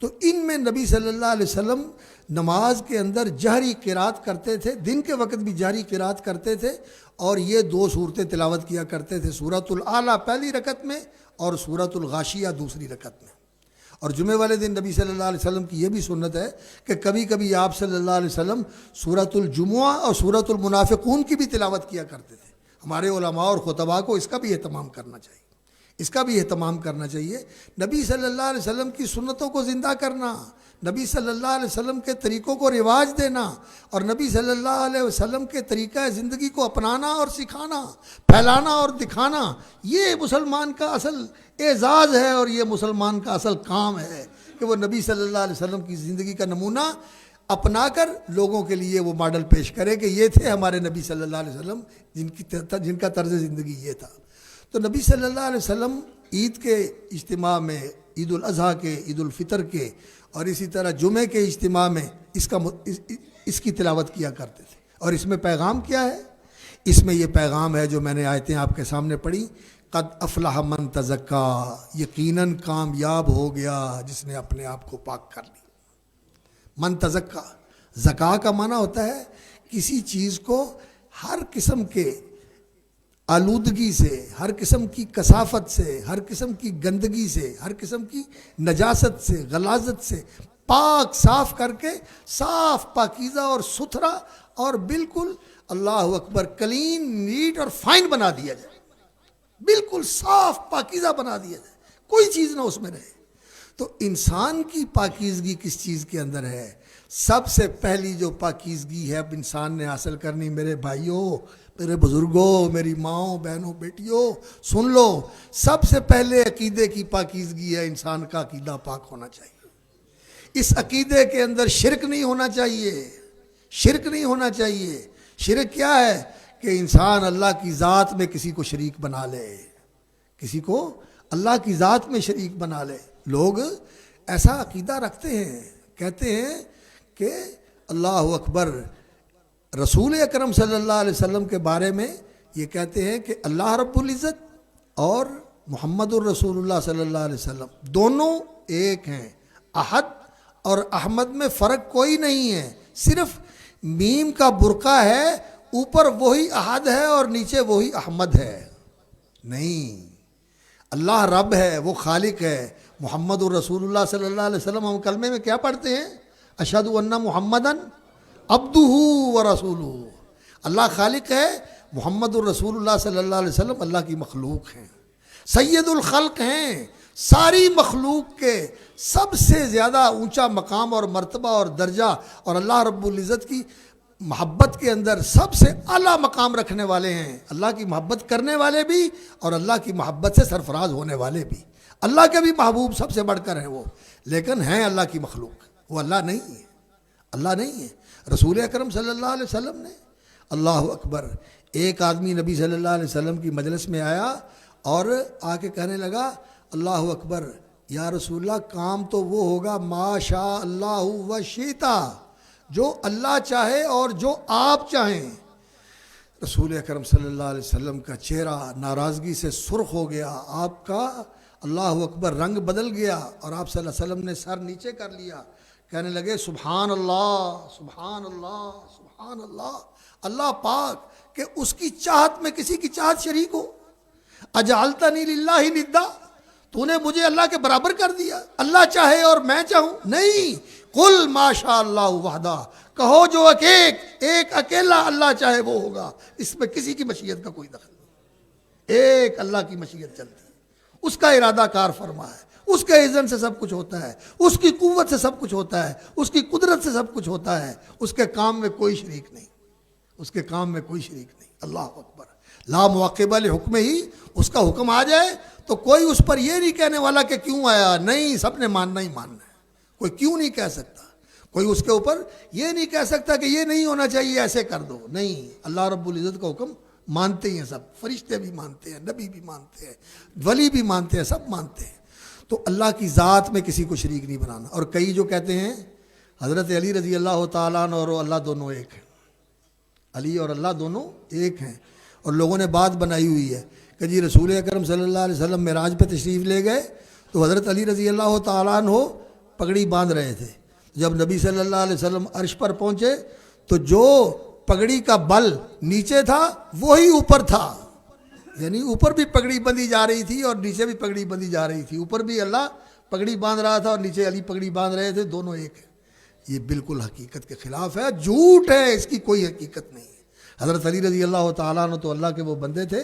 تو ان میں نبی صلی اللہ علیہ وسلم نماز کے اندر جہری قرات کرتے تھے، دن کے وقت بھی جہری قرات کرتے تھے، اور یہ 2 صورتیں تلاوت کیا کرتے تھے، سورۃ الاعلیٰ پہلی رکعت میں اور سورۃ الغاشیہ دوسری رکعت میں۔ اور جمعے والے دن نبی صلی اللہ علیہ وسلم کی یہ بھی سنت ہے کہ کبھی کبھی آپ صلی اللہ علیہ وسلم سورۃ الجمعہ اور سورۃ المنافقون کی بھی تلاوت کیا کرتے تھے۔ ہمارے علماء اور خطباء کو اس کا بھی اہتمام کرنا چاہیے، نبی صلی اللہ علیہ وسلم کی سنتوں کو زندہ کرنا، نبی صلی اللہ علیہ وسلم کے طریقوں کو رواج دینا، اور نبی صلی اللہ علیہ وسلم کے طریقہ زندگی کو اپنانا اور سکھانا، پھیلانا اور دکھانا، یہ مسلمان کا اصل اعزاز ہے، اور یہ مسلمان کا اصل کام ہے کہ وہ نبی صلی اللہ علیہ وسلم کی زندگی کا نمونہ اپنا کر لوگوں کے لیے وہ ماڈل پیش کرے کہ یہ تھے ہمارے نبی صلی اللہ علیہ وسلم جن کا طرز زندگی یہ تھا۔ تو نبی صلی اللہ علیہ وسلم عید کے اجتماع میں، عید الاضحیٰ کے، عید الفطر کے، اور اسی طرح جمعے کے اجتماع میں اس کی تلاوت کیا کرتے تھے۔ اور اس میں پیغام کیا ہے؟ اس میں یہ پیغام ہے جو میں نے آیتیں آپ کے سامنے پڑھی، قد افلح من تزکا، یقیناً کامیاب ہو گیا جس نے اپنے آپ کو پاک کر لی۔ من تزکا، زکا کا معنی ہوتا ہے کسی چیز کو ہر قسم کے آلودگی سے، ہر قسم کی کثافت سے، ہر قسم کی گندگی سے، ہر قسم کی نجاست سے، غلاظت سے پاک صاف کر کے صاف پاکیزہ اور ستھرا اور بالکل اللہ اکبر کلین نیٹ اور فائن بنا دیا جائے، بالکل صاف پاکیزہ بنا دیا جائے، کوئی چیز نہ اس میں رہے۔ تو انسان کی پاکیزگی کس چیز کے اندر ہے؟ سب سے پہلی جو پاکیزگی ہے اب انسان نے حاصل کرنی، میرے بھائیوں، میرے بزرگوں، میری ماؤں، بہنوں، بیٹیوں، سن لو، سب سے پہلے عقیدے کی پاکیزگی ہے۔ انسان کا عقیدہ پاک ہونا چاہیے، اس عقیدے کے اندر شرک نہیں ہونا چاہیے، شرک نہیں ہونا چاہیے۔ شرک کیا ہے؟ کہ انسان اللہ کی ذات میں کسی کو شریک بنا لے، کسی کو اللہ کی ذات میں شریک بنا لے۔ لوگ ایسا عقیدہ رکھتے ہیں، کہتے ہیں کہ اللہ اکبر، رسول اکرم صلی اللہ علیہ وسلم کے بارے میں یہ کہتے ہیں کہ اللہ رب العزت اور محمد الرسول اللہ صلی اللہ علیہ وسلم دونوں ایک ہیں، احد اور احمد میں فرق کوئی نہیں ہے، صرف میم کا برقع ہے، اوپر وہی احد ہے اور نیچے وہی احمد ہے۔ نہیں، اللہ رب ہے، وہ خالق ہے، محمد الرسول اللہ صلی اللہ علیہ وسلم۔ ہم کلمے میں کیا پڑھتے ہیں؟ اشہد ان محمدن عبدہ ورسولہ۔ اللہ خالق ہے، محمد الرسول اللہ صلی اللہ علیہ وسلم اللہ کی مخلوق ہیں، سید الخلق ہیں، ساری مخلوق کے سب سے زیادہ اونچا مقام اور مرتبہ اور درجہ، اور اللہ رب العزت کی محبت کے اندر سب سے اعلیٰ مقام رکھنے والے ہیں، اللہ کی محبت کرنے والے بھی اور اللہ کی محبت سے سرفراز ہونے والے بھی۔ اللہ کے بھی محبوب سب سے بڑھ کر ہیں وہ، لیکن ہیں اللہ کی مخلوق، وہ اللہ نہیں ہے، اللہ نہیں ہے۔ رسول اکرم صلی اللہ علیہ وسلم نے، اللہ اکبر، ایک آدمی نبی صلی اللہ علیہ وسلم کی مجلس میں آیا اور آ کے کہنے لگا، اللہ اکبر، یا رسول اللہ، کام تو وہ ہوگا ما شاء اللہ و شئتا، جو اللہ چاہے اور جو آپ چاہیں۔ رسول اکرم صلی اللہ علیہ وسلم کا چہرہ ناراضگی سے سرخ ہو گیا، آپ کا اللہ اکبر رنگ بدل گیا، اور آپ صلی اللہ علیہ وسلم نے سر نیچے کر لیا، کہنے لگے سبحان اللہ، سبحان اللہ، سبحان اللہ، اللہ پاک کہ اس کی چاہت میں کسی کی چاہت شریک ہو۔ اجعلتنی للہ ندا، تو نے مجھے اللہ کے برابر کر دیا، اللہ چاہے اور میں چاہوں؟ نہیں، قل ما شاء اللہ وحدہ، کہو جو ایک اکیلا اللہ چاہے وہ ہوگا، اس میں کسی کی مشیت کا کوئی دخل نہیں، ایک اللہ کی مشیت چلتی ہے، اس کا ارادہ کار فرما ہے، اس کے اذن سے سب کچھ ہوتا ہے، اس کی قوت سے سب کچھ ہوتا ہے، اس کی قدرت سے سب کچھ ہوتا ہے، اس کے کام میں کوئی شریک نہیں، اس کے کام میں کوئی شریک نہیں۔ اللہ اکبر، لا معقب لحکمہ ہی، اس کا حکم آ جائے تو کوئی اس پر یہ نہیں کہنے والا کہ کیوں آیا، نہیں، سب نے ماننا ہی ماننا ہے، کوئی کیوں نہیں کہہ سکتا، کوئی اس کے اوپر یہ نہیں کہہ سکتا کہ یہ نہیں ہونا چاہیے، ایسے کر دو، نہیں، اللہ رب العزت کا حکم مانتے ہیں سب، فرشتے بھی مانتے ہیں، نبی بھی مانتے ہیں، ولی بھی مانتے ہیں، سب مانتے ہیں۔ تو اللہ کی ذات میں کسی کو شریک نہیں بنانا۔ اور کئی جو کہتے ہیں حضرت علی رضی اللہ تعالیٰ عنہ اور اللہ دونوں ایک ہیں، علی اور اللہ دونوں ایک ہیں، اور لوگوں نے بات بنائی ہوئی ہے کہ جی رسول اکرم صلی اللہ علیہ وسلم معراج پہ تشریف لے گئے تو حضرت علی رضی اللہ تعالیٰ عنہ پگڑی باندھ رہے تھے، جب نبی صلی اللہ علیہ وسلم عرش پر پہنچے تو جو پگڑی کا بل نیچے تھا وہی اوپر تھا، یعنی اوپر بھی پگڑی بندھی جا رہی تھی اور نیچے بھی پگڑی بندھی جا رہی تھی، اوپر بھی اللہ پگڑی باندھ رہا تھا اور نیچے علی پگڑی باندھ رہے تھے، دونوں ایک ہیں۔ یہ بالکل حقیقت کے خلاف ہے، جھوٹ ہے، اس کی کوئی حقیقت نہیں ہے۔ حضرت علی رضی اللہ تعالیٰ عنہ تو اللہ کے وہ بندے تھے،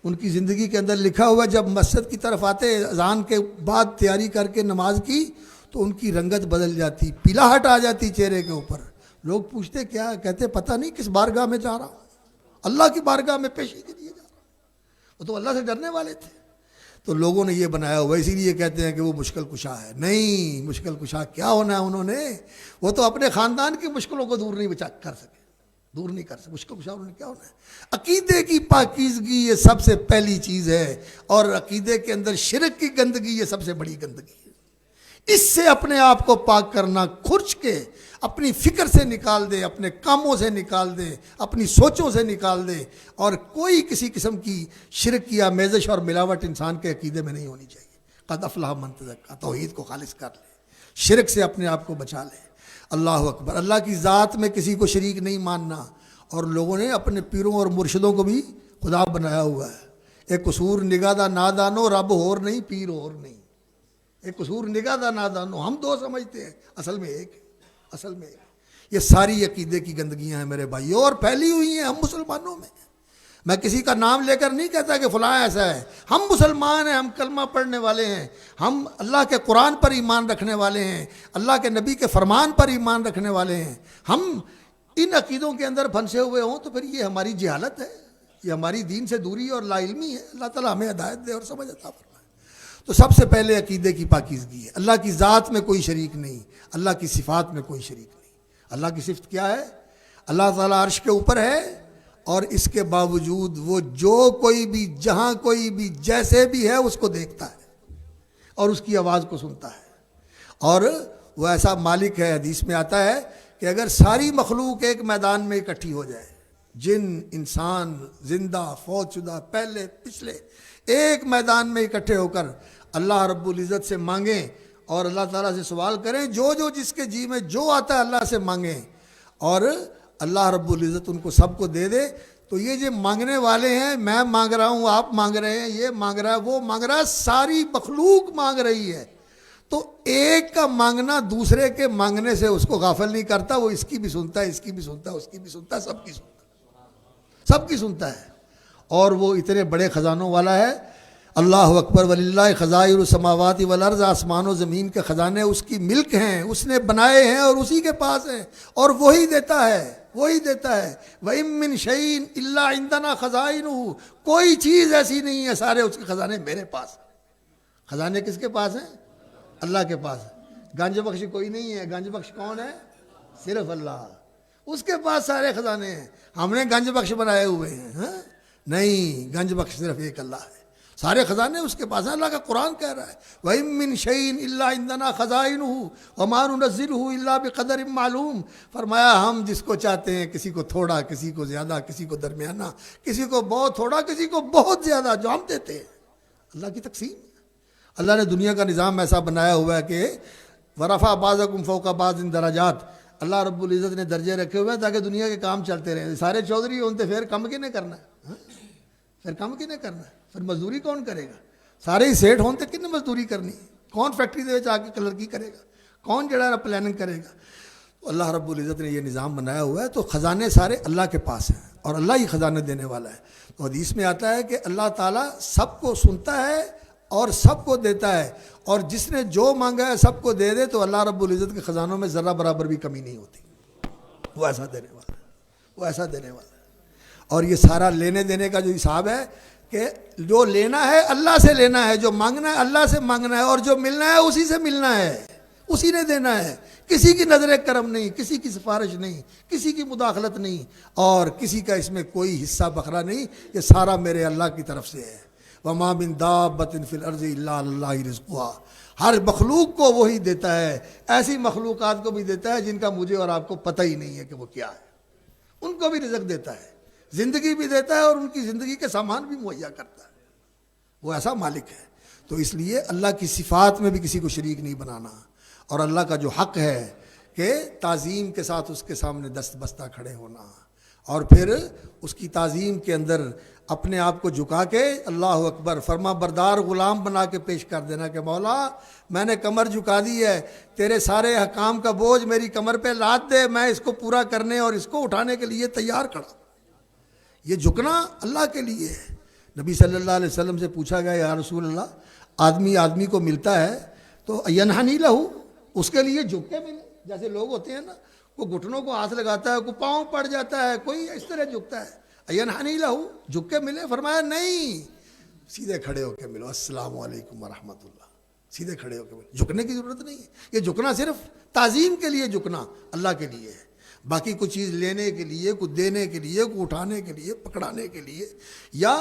ان کی زندگی کے اندر لکھا ہوا جب مسجد کی طرف آتے اذان کے بعد تیاری کر کے نماز کی تو ان کی رنگت بدل جاتی، پیلاہٹ آ جاتی چہرے کے اوپر، لوگ پوچھتے کیا، کہتے پتہ نہیں کس بارگاہ میں جا رہا ہوں، اللہ کی بارگاہ میں پیشی کے لیے جا رہا ہوں، وہ تو اللہ سے ڈرنے والے تھے۔ تو لوگوں نے یہ بنایا ہوا، اسی لیے کہتے ہیں کہ وہ مشکل کشا ہے، نہیں، مشکل کشا کیا ہونا ہے، انہوں نے وہ تو اپنے خاندان کی مشکلوں کو دور نہیں کر سکے، دور نہیں کر سکے، مشکل کشا انہوں نے کیا ہونا ہے۔ عقیدے کی پاکیزگی یہ سب سے پہلی چیز ہے، اور عقیدے کے اندر شرک کی گندگی یہ سب سے بڑی گندگی ہے۔ اس سے اپنے آپ کو پاک کرنا، کھرچ کے اپنی فکر سے نکال دے، اپنے کاموں سے نکال دے، اپنی سوچوں سے نکال دے، اور کوئی کسی قسم کی شرک یا میزش اور ملاوٹ انسان کے عقیدے میں نہیں ہونی چاہیے۔ قد افلح من تزکا، توحید کو خالص کر لے، شرک سے اپنے آپ کو بچا لے۔ اللہ اکبر، اللہ کی ذات میں کسی کو شریک نہیں ماننا، اور لوگوں نے اپنے پیروں اور مرشدوں کو بھی خدا بنایا ہوا ہے۔ ایک قصور نگاہ دا نادانو، رب اور نہیں پیر اور نہیں۔ ایک قصور نگاہ دا نادانو، ہم دو سمجھتے ہیں، اصل میں ایک ہے، اصل میں ایک۔ یہ ساری عقیدے کی گندگیاں ہیں میرے بھائیوں، اور پھیلی ہوئی ہیں ہم مسلمانوں میں۔ میں کسی کا نام لے کر نہیں کہتا کہ فلاں ایسا ہے، ہم مسلمان ہیں، ہم کلمہ پڑھنے والے ہیں، ہم اللہ کے قرآن پر ایمان رکھنے والے ہیں، اللہ کے نبی کے فرمان پر ایمان رکھنے والے ہیں۔ ہم ان عقیدوں کے اندر پھنسے ہوئے ہوں تو پھر یہ ہماری جہالت ہے، یہ ہماری دین سے دوری اور لا علمی ہے۔ اللہ تعالیٰ ہمیں ہدایت دے اور سمجھ عطا فرمائے۔ تو سب سے پہلے عقیدے کی پاکیزگی ہے۔ اللہ کی ذات میں کوئی شریک نہیں، اللہ کی صفات میں کوئی شریک نہیں۔ اللہ کی صفت کیا ہے؟ اللہ تعالیٰ عرش کے اوپر ہے، اور اس کے باوجود وہ جو کوئی بھی، جہاں کوئی بھی، جیسے بھی ہے اس کو دیکھتا ہے اور اس کی آواز کو سنتا ہے۔ اور وہ ایسا مالک ہے، حدیث میں آتا ہے کہ اگر ساری مخلوق ایک میدان میں اکٹھی ہو جائے، جن، انسان، زندہ، فوت شدہ، پہلے پچھلے، ایک میدان میں اکٹھے ہو کر اللہ رب العزت سے مانگیں اور اللہ تعالیٰ سے سوال کریں، جو جس کے جی میں جو آتا ہے اللہ سے مانگیں، اور اللہ رب العزت ان کو سب کو دے دے، تو یہ جو مانگنے والے ہیں، میں مانگ رہا ہوں، آپ مانگ رہے ہیں، یہ مانگ رہا ہے، وہ مانگ رہا ہے، ساری مخلوق مانگ رہی ہے۔ تو ایک کا مانگنا دوسرے کے مانگنے سے اس کو غافل نہیں کرتا، وہ اس کی بھی سنتا ہے، اس کی بھی سنتا ہے، اس کی بھی سنتا ہے، سب کی سنتا ہے، سب کی سنتا ہے۔ اور وہ اتنے بڑے خزانوں والا ہے۔ اللہ اکبر، وللہ خزائن السماوات والارض، آسمان و زمین کے خزانے اس کی ملک ہیں، اس نے بنائے ہیں اور اسی کے پاس ہیں، اور وہی دیتا ہے، وہی دیتا ہے۔ وَإِن مِّن شَيْءٍ إِلَّا عِندَنَا خَزَائِنُهُ، کوئی چیز ایسی نہیں ہے، سارے اس کے خزانے میرے پاس ہیں۔ خزانے کس کے پاس ہیں؟ اللہ کے پاس ہے۔ گنج بخش کوئی نہیں ہے، گنج بخش کون ہے؟ صرف اللہ، اس کے پاس سارے خزانے ہیں۔ ہم نے گنج بخش بنائے ہوئے ہیں؟ ہاں نہیں، گنج بخش صرف ایک اللہ ہے، سارے خزانے اس کے پاس ہیں۔ اللہ کا قرآن کہہ رہا ہے وَإِن مِّن شَيْءٍ إِلَّا عِندَنَا خَزَائِنُهُ وَمَا نُنَزِّلُهُ إِلَّا بِقَدَرٍ مَّعْلُومٍ۔ فرمایا ہم جس کو چاہتے ہیں، کسی کو تھوڑا، کسی کو زیادہ، کسی کو درمیانہ، کسی کو بہت تھوڑا، کسی کو بہت زیادہ، جو ہم دیتے ہیں۔ اللہ کی تقسیم۔ اللہ نے دنیا کا نظام ایسا بنایا ہوا ہے کہ وَرَفَعَ بَعْضَكُمْ فَوْقَ بَعْضٍ دَرَجَاتٍ، اللہ رب العزت نے درجے رکھے ہوئے ہیں تاکہ دنیا کے کام چلتے رہیں۔ سارے چودھری ہوتے پھر کم کنے کرنا ہے؟ پھر کم کنے کرنا ہے؟ پھر مزدوری کون کرے گا؟ سارے ہی سیٹ ہوتے کن مزدوری کرنی ہے؟ کون فیکٹری دے آ کے کلر کی کرے گا؟ کون جڑا پلاننگ کرے گا؟ تو اللہ رب العزت نے یہ نظام بنایا ہوا ہے۔ تو خزانے سارے اللہ کے پاس ہیں اور اللہ ہی خزانے دینے والا ہے۔ تو حدیث میں آتا ہے کہ اللہ تعالیٰ سب کو سنتا ہے اور سب کو دیتا ہے، اور جس نے جو مانگا ہے سب کو دے دے، تو اللہ رب العزت کے خزانوں میں ذرہ برابر بھی کمی نہیں ہوتی۔ وہ ایسا دینے والا ہے، وہ ایسا دینے والا ہے۔ اور یہ سارا لینے دینے کا جو حساب ہے کہ جو لینا ہے اللہ سے لینا ہے، جو مانگنا ہے اللہ سے مانگنا ہے، اور جو ملنا ہے اسی سے ملنا ہے، اسی نے دینا ہے۔ کسی کی نظر کرم نہیں، کسی کی سفارش نہیں، کسی کی مداخلت نہیں، اور کسی کا اس میں کوئی حصہ بکھرا نہیں۔ یہ سارا میرے اللہ کی طرف سے ہے۔ وَمَا مِن دَابَّةٍ فِي الْأَرْضِ إِلَّا عَلَى اللَّهِ رِزْقُهَا، ہر مخلوق کو وہی دیتا ہے، ایسی مخلوقات کو بھی دیتا ہے جن کا مجھے اور آپ کو پتہ ہی نہیں ہے کہ وہ کیا ہے، ان کو بھی رزق دیتا ہے، زندگی بھی دیتا ہے، اور ان کی زندگی کے سامان بھی مہیا کرتا ہے۔ وہ ایسا مالک ہے۔ تو اس لیے اللہ کی صفات میں بھی کسی کو شریک نہیں بنانا، اور اللہ کا جو حق ہے کہ تعظیم کے ساتھ اس کے سامنے دست بستہ کھڑے ہونا، اور پھر اس کی تعظیم کے اندر اپنے آپ کو جھکا کے اللہ اکبر فرما بردار غلام بنا کے پیش کر دینا کہ مولا میں نے کمر جھکا دی ہے، تیرے سارے احکام کا بوجھ میری کمر پہ لاد دے، میں اس کو پورا کرنے اور اس کو اٹھانے کے لیے تیار کھڑا۔ یہ جھکنا اللہ کے لیے ہے۔ نبی صلی اللہ علیہ وسلم سے پوچھا گیا یا رسول اللہ، آدمی کو ملتا ہے تو ینحنی لہو، اس کے لیے جھک کے ملے؟ جیسے لوگ ہوتے ہیں نا، کوئی گھٹنوں کو ہاتھ لگاتا ہے، کوئی پاؤں پڑ جاتا ہے، کوئی اس طرح جھکتا ہے، ینحنی لہو، جھک کے ملے؟ فرمایا نہیں، سیدھے کھڑے ہو کے ملو، السلام علیکم ورحمۃ اللہ، سیدھے کھڑے ہو کے ملو۔ جھکنے کی ضرورت نہیں ہے۔ یہ جھکنا صرف تعظیم کے لیے جھکنا اللہ کے لیے ہے۔ باقی کوئی چیز لینے کے لیے، کوئی دینے کے لیے، کوئی اٹھانے کے لیے، پکڑانے کے لیے، یا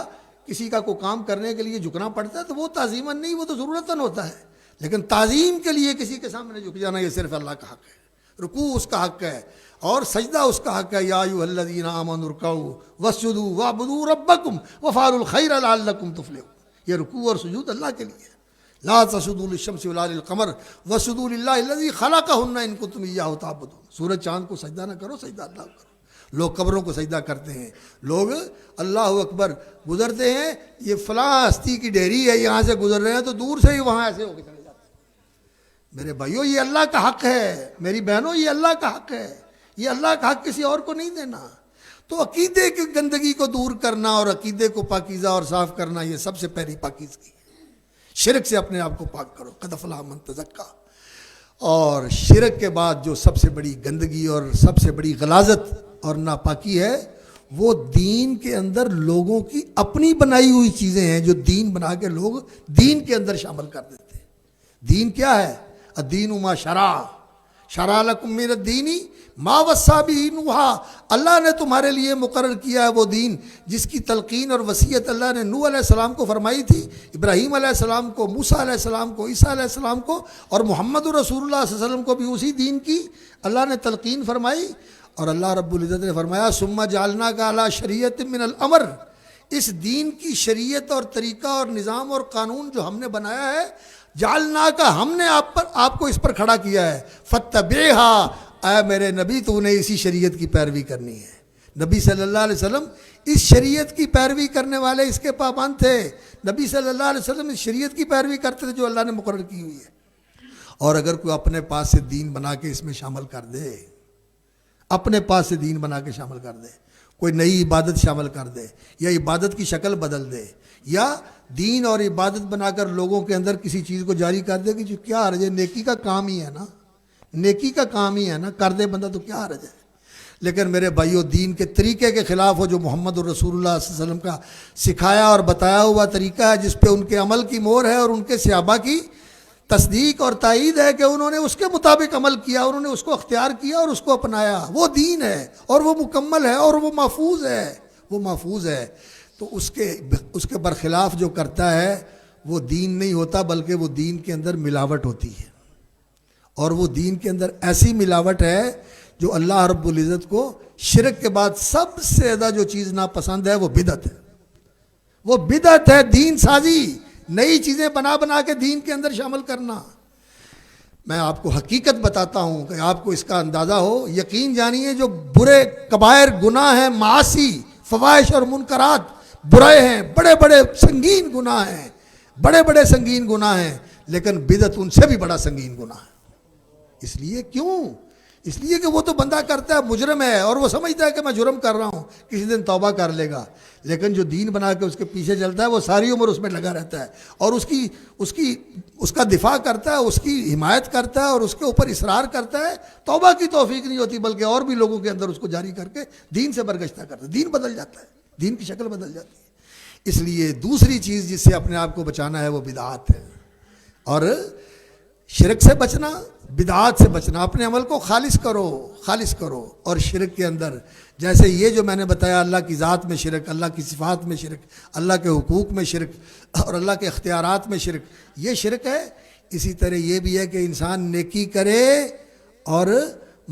کسی کا کوئی کام کرنے کے لیے جھکنا پڑتا ہے تو وہ تعظیماً نہیں، وہ تو ضرورتاً ہوتا ہے۔ لیکن تعظیم کے لیے کسی کے سامنے جھک جانا یہ صرف اللہ کا حق ہے۔ رکوع اس کا حق ہے اور سجدہ اس کا حق ہے۔ یا ایھا الذین آمنوا ارکعوا واسجدوا واعبدوا ربکم وافعلوا الخیر لعلکم تفلحون۔ یہ رکوع اور سجود اللہ کے لیے ہے۔ لا تسجدوا للشمس ولا للقمر واسجدوا للہ الذی خلقہن ان کنتم ایاہ تعبدون۔ سورج چاند کو سجدہ نہ کرو، سجدہ اللہ کرو۔ لوگ قبروں کو سجدہ کرتے ہیں، لوگ اللہ اکبر گزرتے ہیں، یہ فلاں ہستی کی ڈیری ہے، یہاں سے گزر رہے ہیں تو دور سے ہی وہاں ایسے ہو کے چلے جاتے ہیں۔ میرے بھائیوں یہ اللہ کا حق ہے، میری بہنوں یہ اللہ کا حق ہے، یہ اللہ کا حق کسی اور کو نہیں دینا۔ تو عقیدے کی گندگی کو دور کرنا اور عقیدے کو پاکیزہ اور صاف کرنا، یہ سب سے پہلی پاکیزگی ہے۔ شرک سے اپنے آپ کو پاک کرو، قد افلح من تزکیٰ۔ اور شرک کے بعد جو سب سے بڑی گندگی اور سب سے بڑی غلاظت اور ناپاکی ہے، وہ دین کے اندر لوگوں کی اپنی بنائی ہوئی چیزیں ہیں جو دین بنا کے لوگ دین کے اندر شامل کر دیتے ہیں۔ دین کیا ہے؟ الدین ما شرع لکم من الدین ما وصی بہ نوح، اللہ نے تمہارے لیے مقرر کیا ہے وہ دین جس کی تلقین اور وصیت اللہ نے نوح علیہ السلام کو فرمائی تھی، ابراہیم علیہ السلام کو، موسیٰ علیہ السلام کو، عیسیٰ علیہ السلام کو، اور محمد رسول اللہ صلی اللہ علیہ وسلم کو بھی اسی دین کی اللہ نے تلقین فرمائی۔ اور اللہ رب العزت نے فرمایا ثم جعلناک علی شریعۃ من الامر، اس دین کی شریعت اور طریقہ اور نظام اور قانون جو ہم نے بنایا ہے، جعلنا کا ہم نے آپ کو اس پر کھڑا کیا ہے، فتبعھا، اے میرے نبی تو انہیں اسی شریعت کی پیروی کرنی ہے۔ نبی صلی اللہ علیہ وسلم اس شریعت کی پیروی کرنے والے اس کے پابند تھے، نبی صلی اللہ علیہ وسلم اس شریعت کی پیروی کرتے تھے جو اللہ نے مقرر کی ہوئی ہے۔ اور اگر کوئی اپنے پاس سے دین بنا کے اس میں شامل کر دے، اپنے پاس سے دین بنا کے شامل کر دے، کوئی نئی عبادت شامل کر دے یا عبادت کی شکل بدل دے یا دین اور عبادت بنا کر لوگوں کے اندر کسی چیز کو جاری کر دے کہ جو کیا حرج ہے، نیکی کا کام ہی ہے نا، نیکی کا کام ہی ہے نا، کر دے بندہ تو کیا حرج ہے۔ لیکن میرے بھائیوں دین کے طریقے کے خلاف ہو جو محمد رسول اللہ صلی اللہ علیہ وسلم کا سکھایا اور بتایا ہوا طریقہ ہے، جس پہ ان کے عمل کی مہر ہے اور ان کے صحابہ کی تصدیق اور تائید ہے کہ انہوں نے اس کے مطابق عمل کیا، انہوں نے اس کو اختیار کیا اور اس کو اپنایا، وہ دین ہے اور وہ مکمل ہے اور وہ محفوظ ہے، وہ محفوظ ہے۔ تو اس کے برخلاف جو کرتا ہے وہ دین نہیں ہوتا، بلکہ وہ دین کے اندر ملاوٹ ہوتی ہے، اور وہ دین کے اندر ایسی ملاوٹ ہے جو اللہ رب العزت کو شرک کے بعد سب سے زیادہ جو چیز ناپسند ہے وہ بدعت ہے، وہ بدعت ہے، دین سازی، نئی چیزیں بنا کے دین کے اندر شامل کرنا۔ میں آپ کو حقیقت بتاتا ہوں کہ آپ کو اس کا اندازہ ہو، یقین جانیے جو برے کبائر گناہ ہیں، معاصی، فواحش اور منکرات برائے ہیں، بڑے بڑے سنگین گناہ ہیں، بڑے بڑے سنگین گناہ ہیں، لیکن بدعت ان سے بھی بڑا سنگین گناہ ہے۔ اس لیے کیوں؟ اس لیے کہ وہ تو بندہ کرتا ہے، مجرم ہے، اور وہ سمجھتا ہے کہ میں جرم کر رہا ہوں، کسی دن توبہ کر لے گا، لیکن جو دین بنا کے اس کے پیچھے چلتا ہے وہ ساری عمر اس میں لگا رہتا ہے اور اس کا دفاع کرتا ہے، اس کی حمایت کرتا ہے اور اس کے اوپر اصرار کرتا ہے۔ توبہ کی توفیق نہیں ہوتی، بلکہ اور بھی لوگوں کے اندر اس کو جاری کر کے دین سے برگشتہ کرتا ہے، دین بدل جاتا ہے، دین کی شکل بدل جاتی ہے۔ اس لیے دوسری چیز جس سے اپنے آپ کو بچانا ہے وہ بدعات ہے، اور شرک سے بچنا، بدعات سے بچنا، اپنے عمل کو خالص کرو۔ اور شرک کے اندر جیسے یہ جو میں نے بتایا، اللہ کی ذات میں شرک، اللہ کی صفات میں شرک، اللہ کے حقوق میں شرک اور اللہ کے اختیارات میں شرک، یہ شرک ہے۔ اسی طرح یہ بھی ہے کہ انسان نیکی کرے اور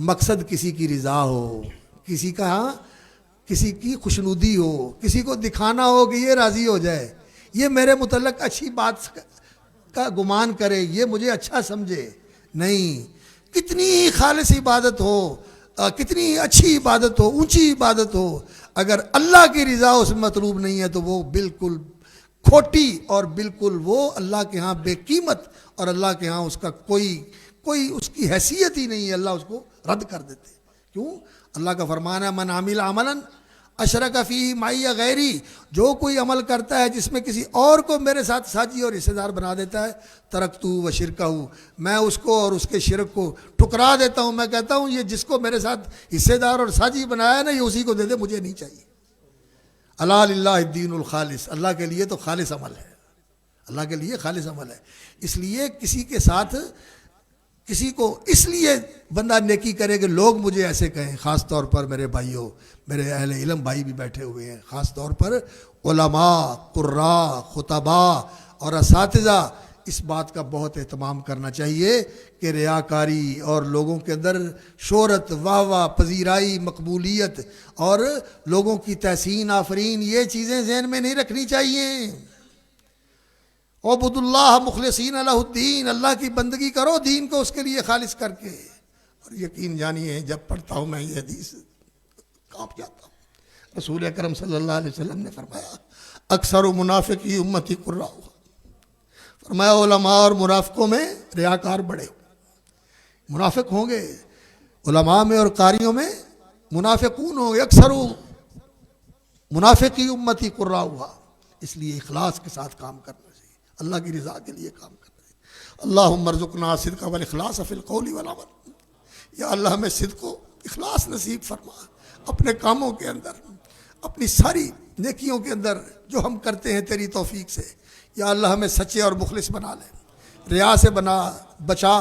مقصد کسی کی رضا ہو، کسی کی خوشنودی ہو، کسی کو دکھانا ہو کہ یہ راضی ہو جائے، یہ میرے متعلق اچھی بات کا گمان کرے، یہ مجھے اچھا سمجھے۔ نہیں، کتنی خالص عبادت ہو، کتنی اچھی عبادت ہو، اونچی عبادت ہو، اگر اللہ کی رضا اس میں مطلوب نہیں ہے تو وہ بالکل کھوٹی اور بالکل وہ اللہ کے ہاں بے قیمت، اور اللہ کے ہاں اس کا کوئی اس کی حیثیت ہی نہیں ہے، اللہ اس کو رد کر دیتے۔ کیوں؟ اللہ کا فرمان ہے من عمل عملا اشرک فیہ معی غیری، جو کوئی عمل کرتا ہے جس میں کسی اور کو میرے ساتھ ساجی اور حصے دار بنا دیتا ہے، ترکتہ و شرکہ، میں اس کو اور اس کے شرک کو ٹھکرا دیتا ہوں۔ میں کہتا ہوں یہ جس کو میرے ساتھ حصے دار اور ساجی بنایا ہے نا، یہ اسی کو دے دے، مجھے نہیں چاہیے۔ الا للہ الدین الخالص، اللہ کے لیے تو خالص عمل ہے، اللہ کے لیے خالص عمل ہے۔ اس لیے کسی کے ساتھ کسی کو اس لیے بندہ نیکی کرے کہ لوگ مجھے ایسے کہیں، خاص طور پر میرے بھائیوں، میرے اہل علم بھائی بھی بیٹھے ہوئے ہیں، خاص طور پر علماء، قراء، خطباء اور اساتذہ، اس بات کا بہت اہتمام کرنا چاہیے کہ ریاکاری اور لوگوں کے اندر شہرت، واہ پذیرائی، مقبولیت اور لوگوں کی تحسین آفرین، یہ چیزیں ذہن میں نہیں رکھنی چاہیے۔ عبد اللہ مخلصین لہ الدین، اللہ کی بندگی کرو دین کو اس کے لیے خالص کر کے۔ اور یقین جانیے جب پڑھتا ہوں میں یہ حدیث، کانپ جاتا ہوں۔ رسول اکرم صلی اللہ علیہ وسلم نے فرمایا اکثر منافقی امتی قراء، فرمایا علماء اور منافقوں میں ریاکار بڑے منافق ہوں گے، علماء میں اور قاریوں میں منافقون ہوں گے، اکثر منافقی امتی قراء ہوا۔ اس لیے اخلاص کے ساتھ کام کرنا چاہیے، اللہ کی رضا کے لیے کام کرنا چاہیے۔ اللہم ارزقنا الصدق والاخلاص فی القول والعمل، یا اللہ ہمیں صدق و اخلاص نصیب فرما اپنے کاموں کے اندر، اپنی ساری نیکیوں کے اندر جو ہم کرتے ہیں تیری توفیق سے۔ یا اللہ ہمیں سچے اور مخلص بنا لے، ریا سے بچا،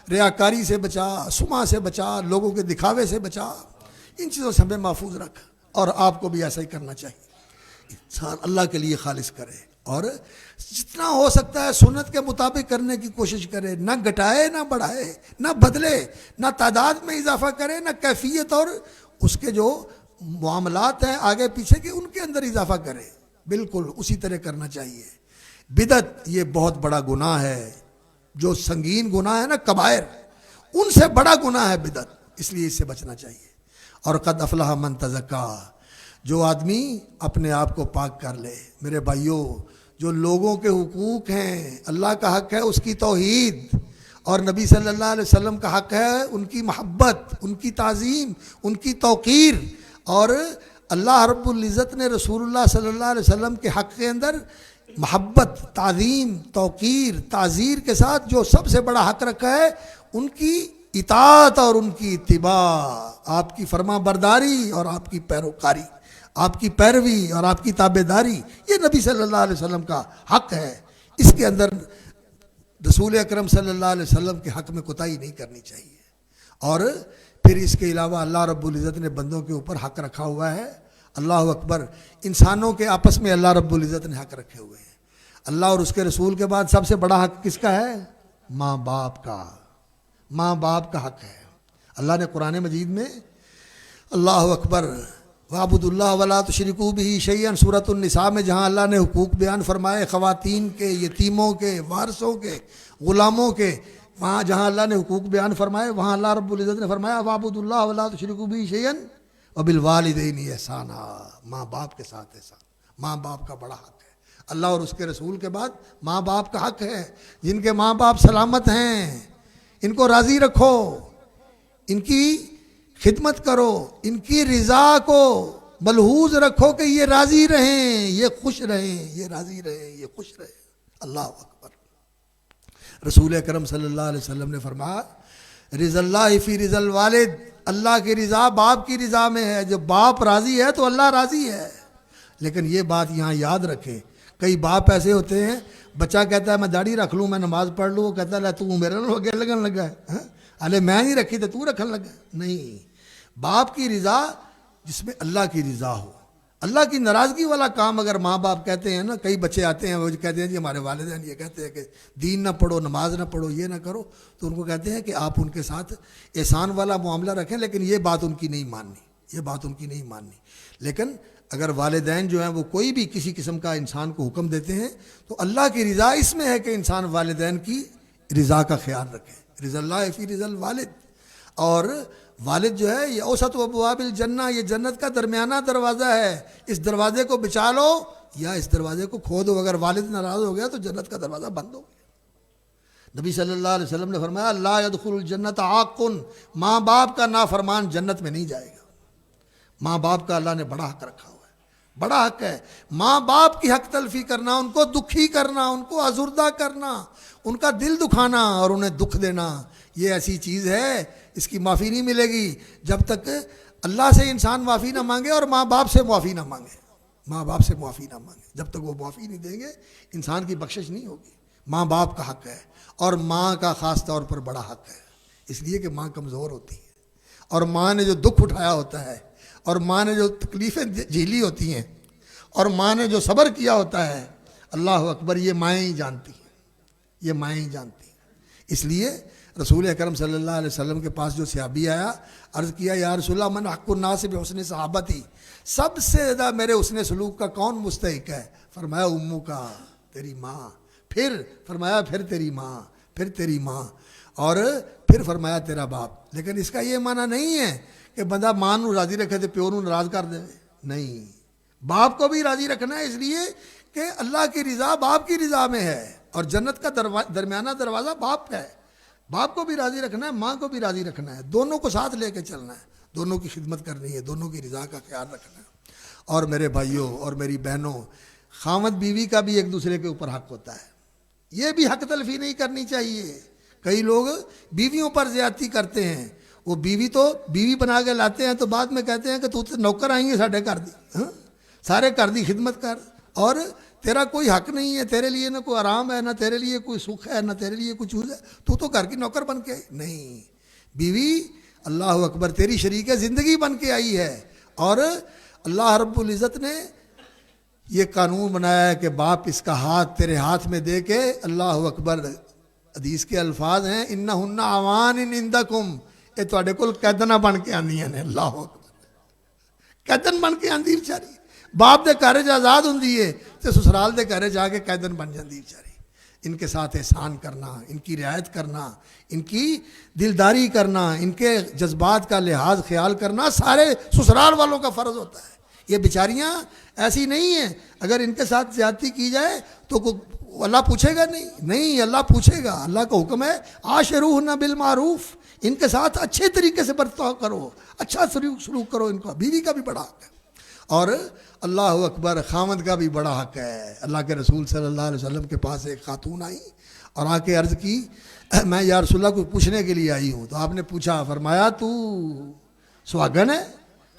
ریاکاری سے بچا، سما سے بچا، لوگوں کے دکھاوے سے بچا، ان چیزوں سے ہمیں محفوظ رکھ۔ اور آپ کو بھی ایسا ہی کرنا چاہیے، انسان اللہ کے لیے خالص کرے اور جتنا ہو سکتا ہے سنت کے مطابق کرنے کی کوشش کرے، نہ گھٹائے نہ بڑھائے، نہ بدلے، نہ تعداد میں اضافہ کرے، نہ کیفیت اور اس کے جو معاملات ہیں آگے پیچھے کے ان کے اندر اضافہ کرے، بالکل اسی طرح کرنا چاہیے۔ بدعت یہ بہت بڑا گناہ ہے، جو سنگین گناہ ہے نا کبائر، ان سے بڑا گناہ ہے بدعت، اس لیے اس سے بچنا چاہیے۔ اور قد افلح من تزکا، جو آدمی اپنے آپ کو پاک کر لے۔ میرے بھائیوں، جو لوگوں کے حقوق ہیں، اللہ کا حق ہے اس کی توحید، اور نبی صلی اللہ علیہ وسلم کا حق ہے ان کی محبت، ان کی تعظیم، ان کی توقیر، اور اللہ رب العزت نے رسول اللہ صلی اللہ علیہ وسلم کے حق کے اندر محبت، تعظیم، توقیر، تعزیر کے ساتھ جو سب سے بڑا حق رکھا ہے ان کی اطاعت اور ان کی اتباع، آپ کی فرما برداری اور آپ کی پیروکاری، آپ کی پیروی اور آپ کی تابع داری، یہ نبی صلی اللہ علیہ وسلم کا حق ہے۔ اس کے اندر رسول اکرم صلی اللہ علیہ وسلم کے حق میں کوتاہی نہیں کرنی چاہیے۔ اور پھر اس کے علاوہ اللہ رب العزت نے بندوں کے اوپر حق رکھا ہوا ہے، اللہ اکبر، انسانوں کے آپس میں اللہ رب العزت نے حق رکھے ہوئے ہیں۔ اللہ اور اس کے رسول کے بعد سب سے بڑا حق کس کا ہے؟ ماں باپ کا، ماں باپ کا حق ہے۔ اللہ نے قرآن مجید میں اللہ اکبر وَاعْبُدُوا اللَّهَ وَلَا تُشْرِكُوا بِهِ شَيْئًا سورۃ النساء میں جہاں اللہ نے حقوق بیان فرمائے خواتین کے، یتیموں کے، وارثوں کے، غلاموں کے، وہاں جہاں اللہ نے حقوق بیان فرمائے وہاں اللہ رب العزت نے فرمایا وَاعْبُدُوا اللَّهَ وَلَا تُشْرِكُوا بِهِ شَيْئًا وَبِالْوَالِدَيْنِ إِحْسَانًا، ماں باپ کے ساتھ احسان، ماں باپ کا بڑا حق ہے۔ اللہ اور اس کے رسول کے بعد ماں باپ کا حق ہے، جن کے ماں باپ سلامت ہیں ان کو راضی رکھو، ان کی خدمت کرو، ان کی رضا کو ملحوظ رکھو کہ یہ راضی رہیں، یہ خوش رہیں، یہ راضی رہیں، یہ خوش رہیں۔ اللہ اکبر۔ رسول اکرم صلی اللہ علیہ وسلم نے فرمایا رضا اللہ فی رضا الوالد، اللہ کی رضا باپ کی رضا میں ہے، جب باپ راضی ہے تو اللہ راضی ہے۔ لیکن یہ بات یہاں یاد رکھیں، کئی باپ ایسے ہوتے ہیں، بچہ کہتا ہے میں داڑھی رکھ لوں، میں نماز پڑھ لوں، وہ کہتا ہے تو میرے لگے لگن لگا ہے، ارے میں نہیں رکھی تو رکھن لگا۔ نہیں، باپ کی رضا جس میں اللہ کی رضا ہو، اللہ کی ناراضگی والا کام اگر ماں باپ کہتے ہیں نا، کئی بچے آتے ہیں وہ کہتے ہیں جی ہمارے والدین یہ کہتے ہیں کہ دین نہ پڑھو، نماز نہ پڑھو، یہ نہ کرو، تو ان کو کہتے ہیں کہ آپ ان کے ساتھ احسان والا معاملہ رکھیں، لیکن یہ بات ان کی نہیں ماننی، یہ بات ان کی نہیں ماننی۔ لیکن اگر والدین جو ہیں وہ کوئی بھی کسی قسم کا انسان کو حکم دیتے ہیں تو اللہ کی رضا اس میں ہے کہ انسان والدین کی رضا کا خیال رکھے، رضا اللہ فی رضا الوالد۔ اور والد جو ہے یہ اوسط و ابواب الجنہ، یہ جنت کا درمیانہ دروازہ ہے، اس دروازے کو بچا لو یا اس دروازے کو کھو دو، اگر والد ناراض ہو گیا تو جنت کا دروازہ بند ہو گیا۔ نبی صلی اللہ علیہ وسلم نے فرمایا لا يدخل الجنت عاق، ماں باپ کا نافرمان جنت میں نہیں جائے گا۔ ماں باپ کا اللہ نے بڑا حق رکھا ہوا ہے، بڑا حق ہے۔ ماں باپ کی حق تلفی کرنا، ان کو دکھی کرنا، ان کو آزردہ کرنا، ان کا دل دکھانا اور انہیں دکھ دینا، یہ ایسی چیز ہے اس کی معافی نہیں ملے گی جب تک اللہ سے انسان معافی نہ مانگے اور ماں باپ سے معافی نہ مانگے، ماں باپ سے معافی نہ مانگے، جب تک وہ معافی نہیں دیں گے انسان کی بخشش نہیں ہوگی۔ ماں باپ کا حق ہے، اور ماں کا خاص طور پر بڑا حق ہے، اس لیے کہ ماں کمزور ہوتی ہے، اور ماں نے جو دکھ اٹھایا ہوتا ہے، اور ماں نے جو تکلیفیں جھیلی ہوتی ہیں، اور ماں نے جو صبر کیا ہوتا ہے، اللہ اکبر، یہ مائیں ہی جانتی ہیں، یہ مائیں ہی جانتی ہیں۔ اس لیے رسول اکرم صلی اللہ علیہ وسلم کے پاس جو صحابی آیا، عرض کیا یا رسول اللہ من حق الناس بحسن صحابتی، سب سے زیادہ میرے حسن سلوک کا کون مستحق ہے؟ فرمایا امو کا، تیری ماں، پھر فرمایا پھر تیری ماں، پھر تیری ماں، اور پھر فرمایا تیرا باپ. لیکن اس کا یہ معنی نہیں ہے کہ بندہ ماں نو راضی رکھے تو پیو نو ناراض کر دے. نہیں, باپ کو بھی راضی رکھنا ہے, اس لیے کہ اللہ کی رضا باپ کی رضا میں ہے, اور جنت کا درمیانہ دروازہ باپ ہے. باپ کو بھی راضی رکھنا ہے, ماں کو بھی راضی رکھنا ہے, دونوں کو ساتھ لے کے چلنا ہے, دونوں کی خدمت کرنی ہے, دونوں کی رضا کا خیال رکھنا ہے. اور میرے بھائیوں اور میری بہنوں, خاوند بیوی کا بھی ایک دوسرے کے اوپر حق ہوتا ہے. یہ بھی حق تلفی نہیں کرنی چاہیے. کئی لوگ بیویوں پر زیادتی کرتے ہیں. وہ بیوی بنا کے لاتے ہیں تو بعد میں کہتے ہیں کہ تو نوکر آئیں گے ساڑھے کر دی, سارے کر دی خدمت کر, اور تیرا کوئی حق نہیں ہے, تیرے لیے نہ کوئی آرام ہے, نہ تیرے لیے کوئی سکھ ہے, نہ تیرے لیے کوئی چیز ہے, تو گھر کی نوکر بن کے آئی. نہیں, بیوی اللہ اکبر تیری شریک زندگی بن کے آئی ہے. اور اللہ رب العزت نے یہ قانون بنایا ہے کہ باپ اس کا ہاتھ تیرے ہاتھ میں دے کے, اللہ اکبر, حدیث کے الفاظ ہیں انہن اوان عندکم, یہ تواڈے کول قیدنا بن کے آندیاں نے. اللہ اکبر, قیدن بن کے آندی بیچاری. باپ دے گھر آزاد ہوندی ہے تے سسرال دے گھر جا کے قیدن بن جاندی بیچاری. ان کے ساتھ احسان کرنا, ان کی رعایت کرنا, ان کی دلداری کرنا, ان کے جذبات کا لحاظ خیال کرنا سارے سسرال والوں کا فرض ہوتا ہے. یہ بیچاریاں ایسی نہیں ہیں, اگر ان کے ساتھ زیادتی کی جائے تو اللہ پوچھے گا نہیں, اللہ پوچھے گا. اللہ کا حکم ہے عاشروہن بالمعروف, ان کے ساتھ اچھے طریقے سے برتاؤ کرو, اچھا سلوک کرو. ان کا بیوی کا بھی بڑا حق ہے, اور اللہ اکبر خاوند کا بھی بڑا حق ہے. اللہ کے رسول صلی اللہ علیہ وسلم کے پاس ایک خاتون آئی اور آ کے عرض کی, میں یا رسول اللہ کو پوچھنے کے لیے آئی ہوں. تو آپ نے پوچھا, فرمایا تو سواگن ہے,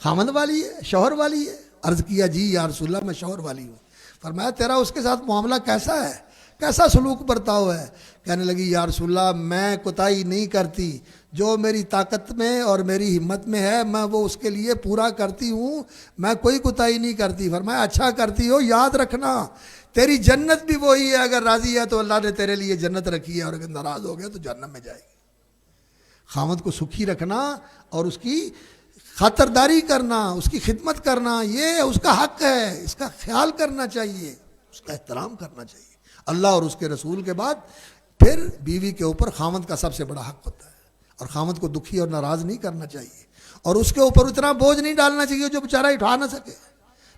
خاوند والی ہے, شوہر والی ہے؟ عرض کیا جی یا رسول اللہ میں شوہر والی ہوں. فرمایا تیرا اس کے ساتھ معاملہ کیسا ہے, کیسا سلوک برتاؤ ہے؟ کہنے لگی یا رسول اللہ میں کوتاہی نہیں کرتی, جو میری طاقت میں اور میری ہمت میں ہے میں وہ اس کے لیے پورا کرتی ہوں, میں کوئی کوتاہی نہیں کرتی. فرمایا اچھا کرتی ہو, یاد رکھنا تیری جنت بھی وہی ہے, اگر راضی ہے تو اللہ نے تیرے لیے جنت رکھی ہے, اور اگر ناراض ہو گیا تو جہنم میں جائے گی. خاوند کو سکھی رکھنا اور اس کی خاطرداری کرنا, اس کی خدمت کرنا, یہ اس کا حق ہے, اس کا خیال کرنا چاہیے, اس کا احترام کرنا چاہیے. اللہ اور اس کے رسول کے بعد پھر بیوی کے اوپر خاوند کا سب سے بڑا حق ہوتا ہے, اور خاوند کو دکھی اور ناراض نہیں کرنا چاہیے, اور اس کے اوپر اتنا بوجھ نہیں ڈالنا چاہیے جو بیچارہ اٹھا نہ سکے.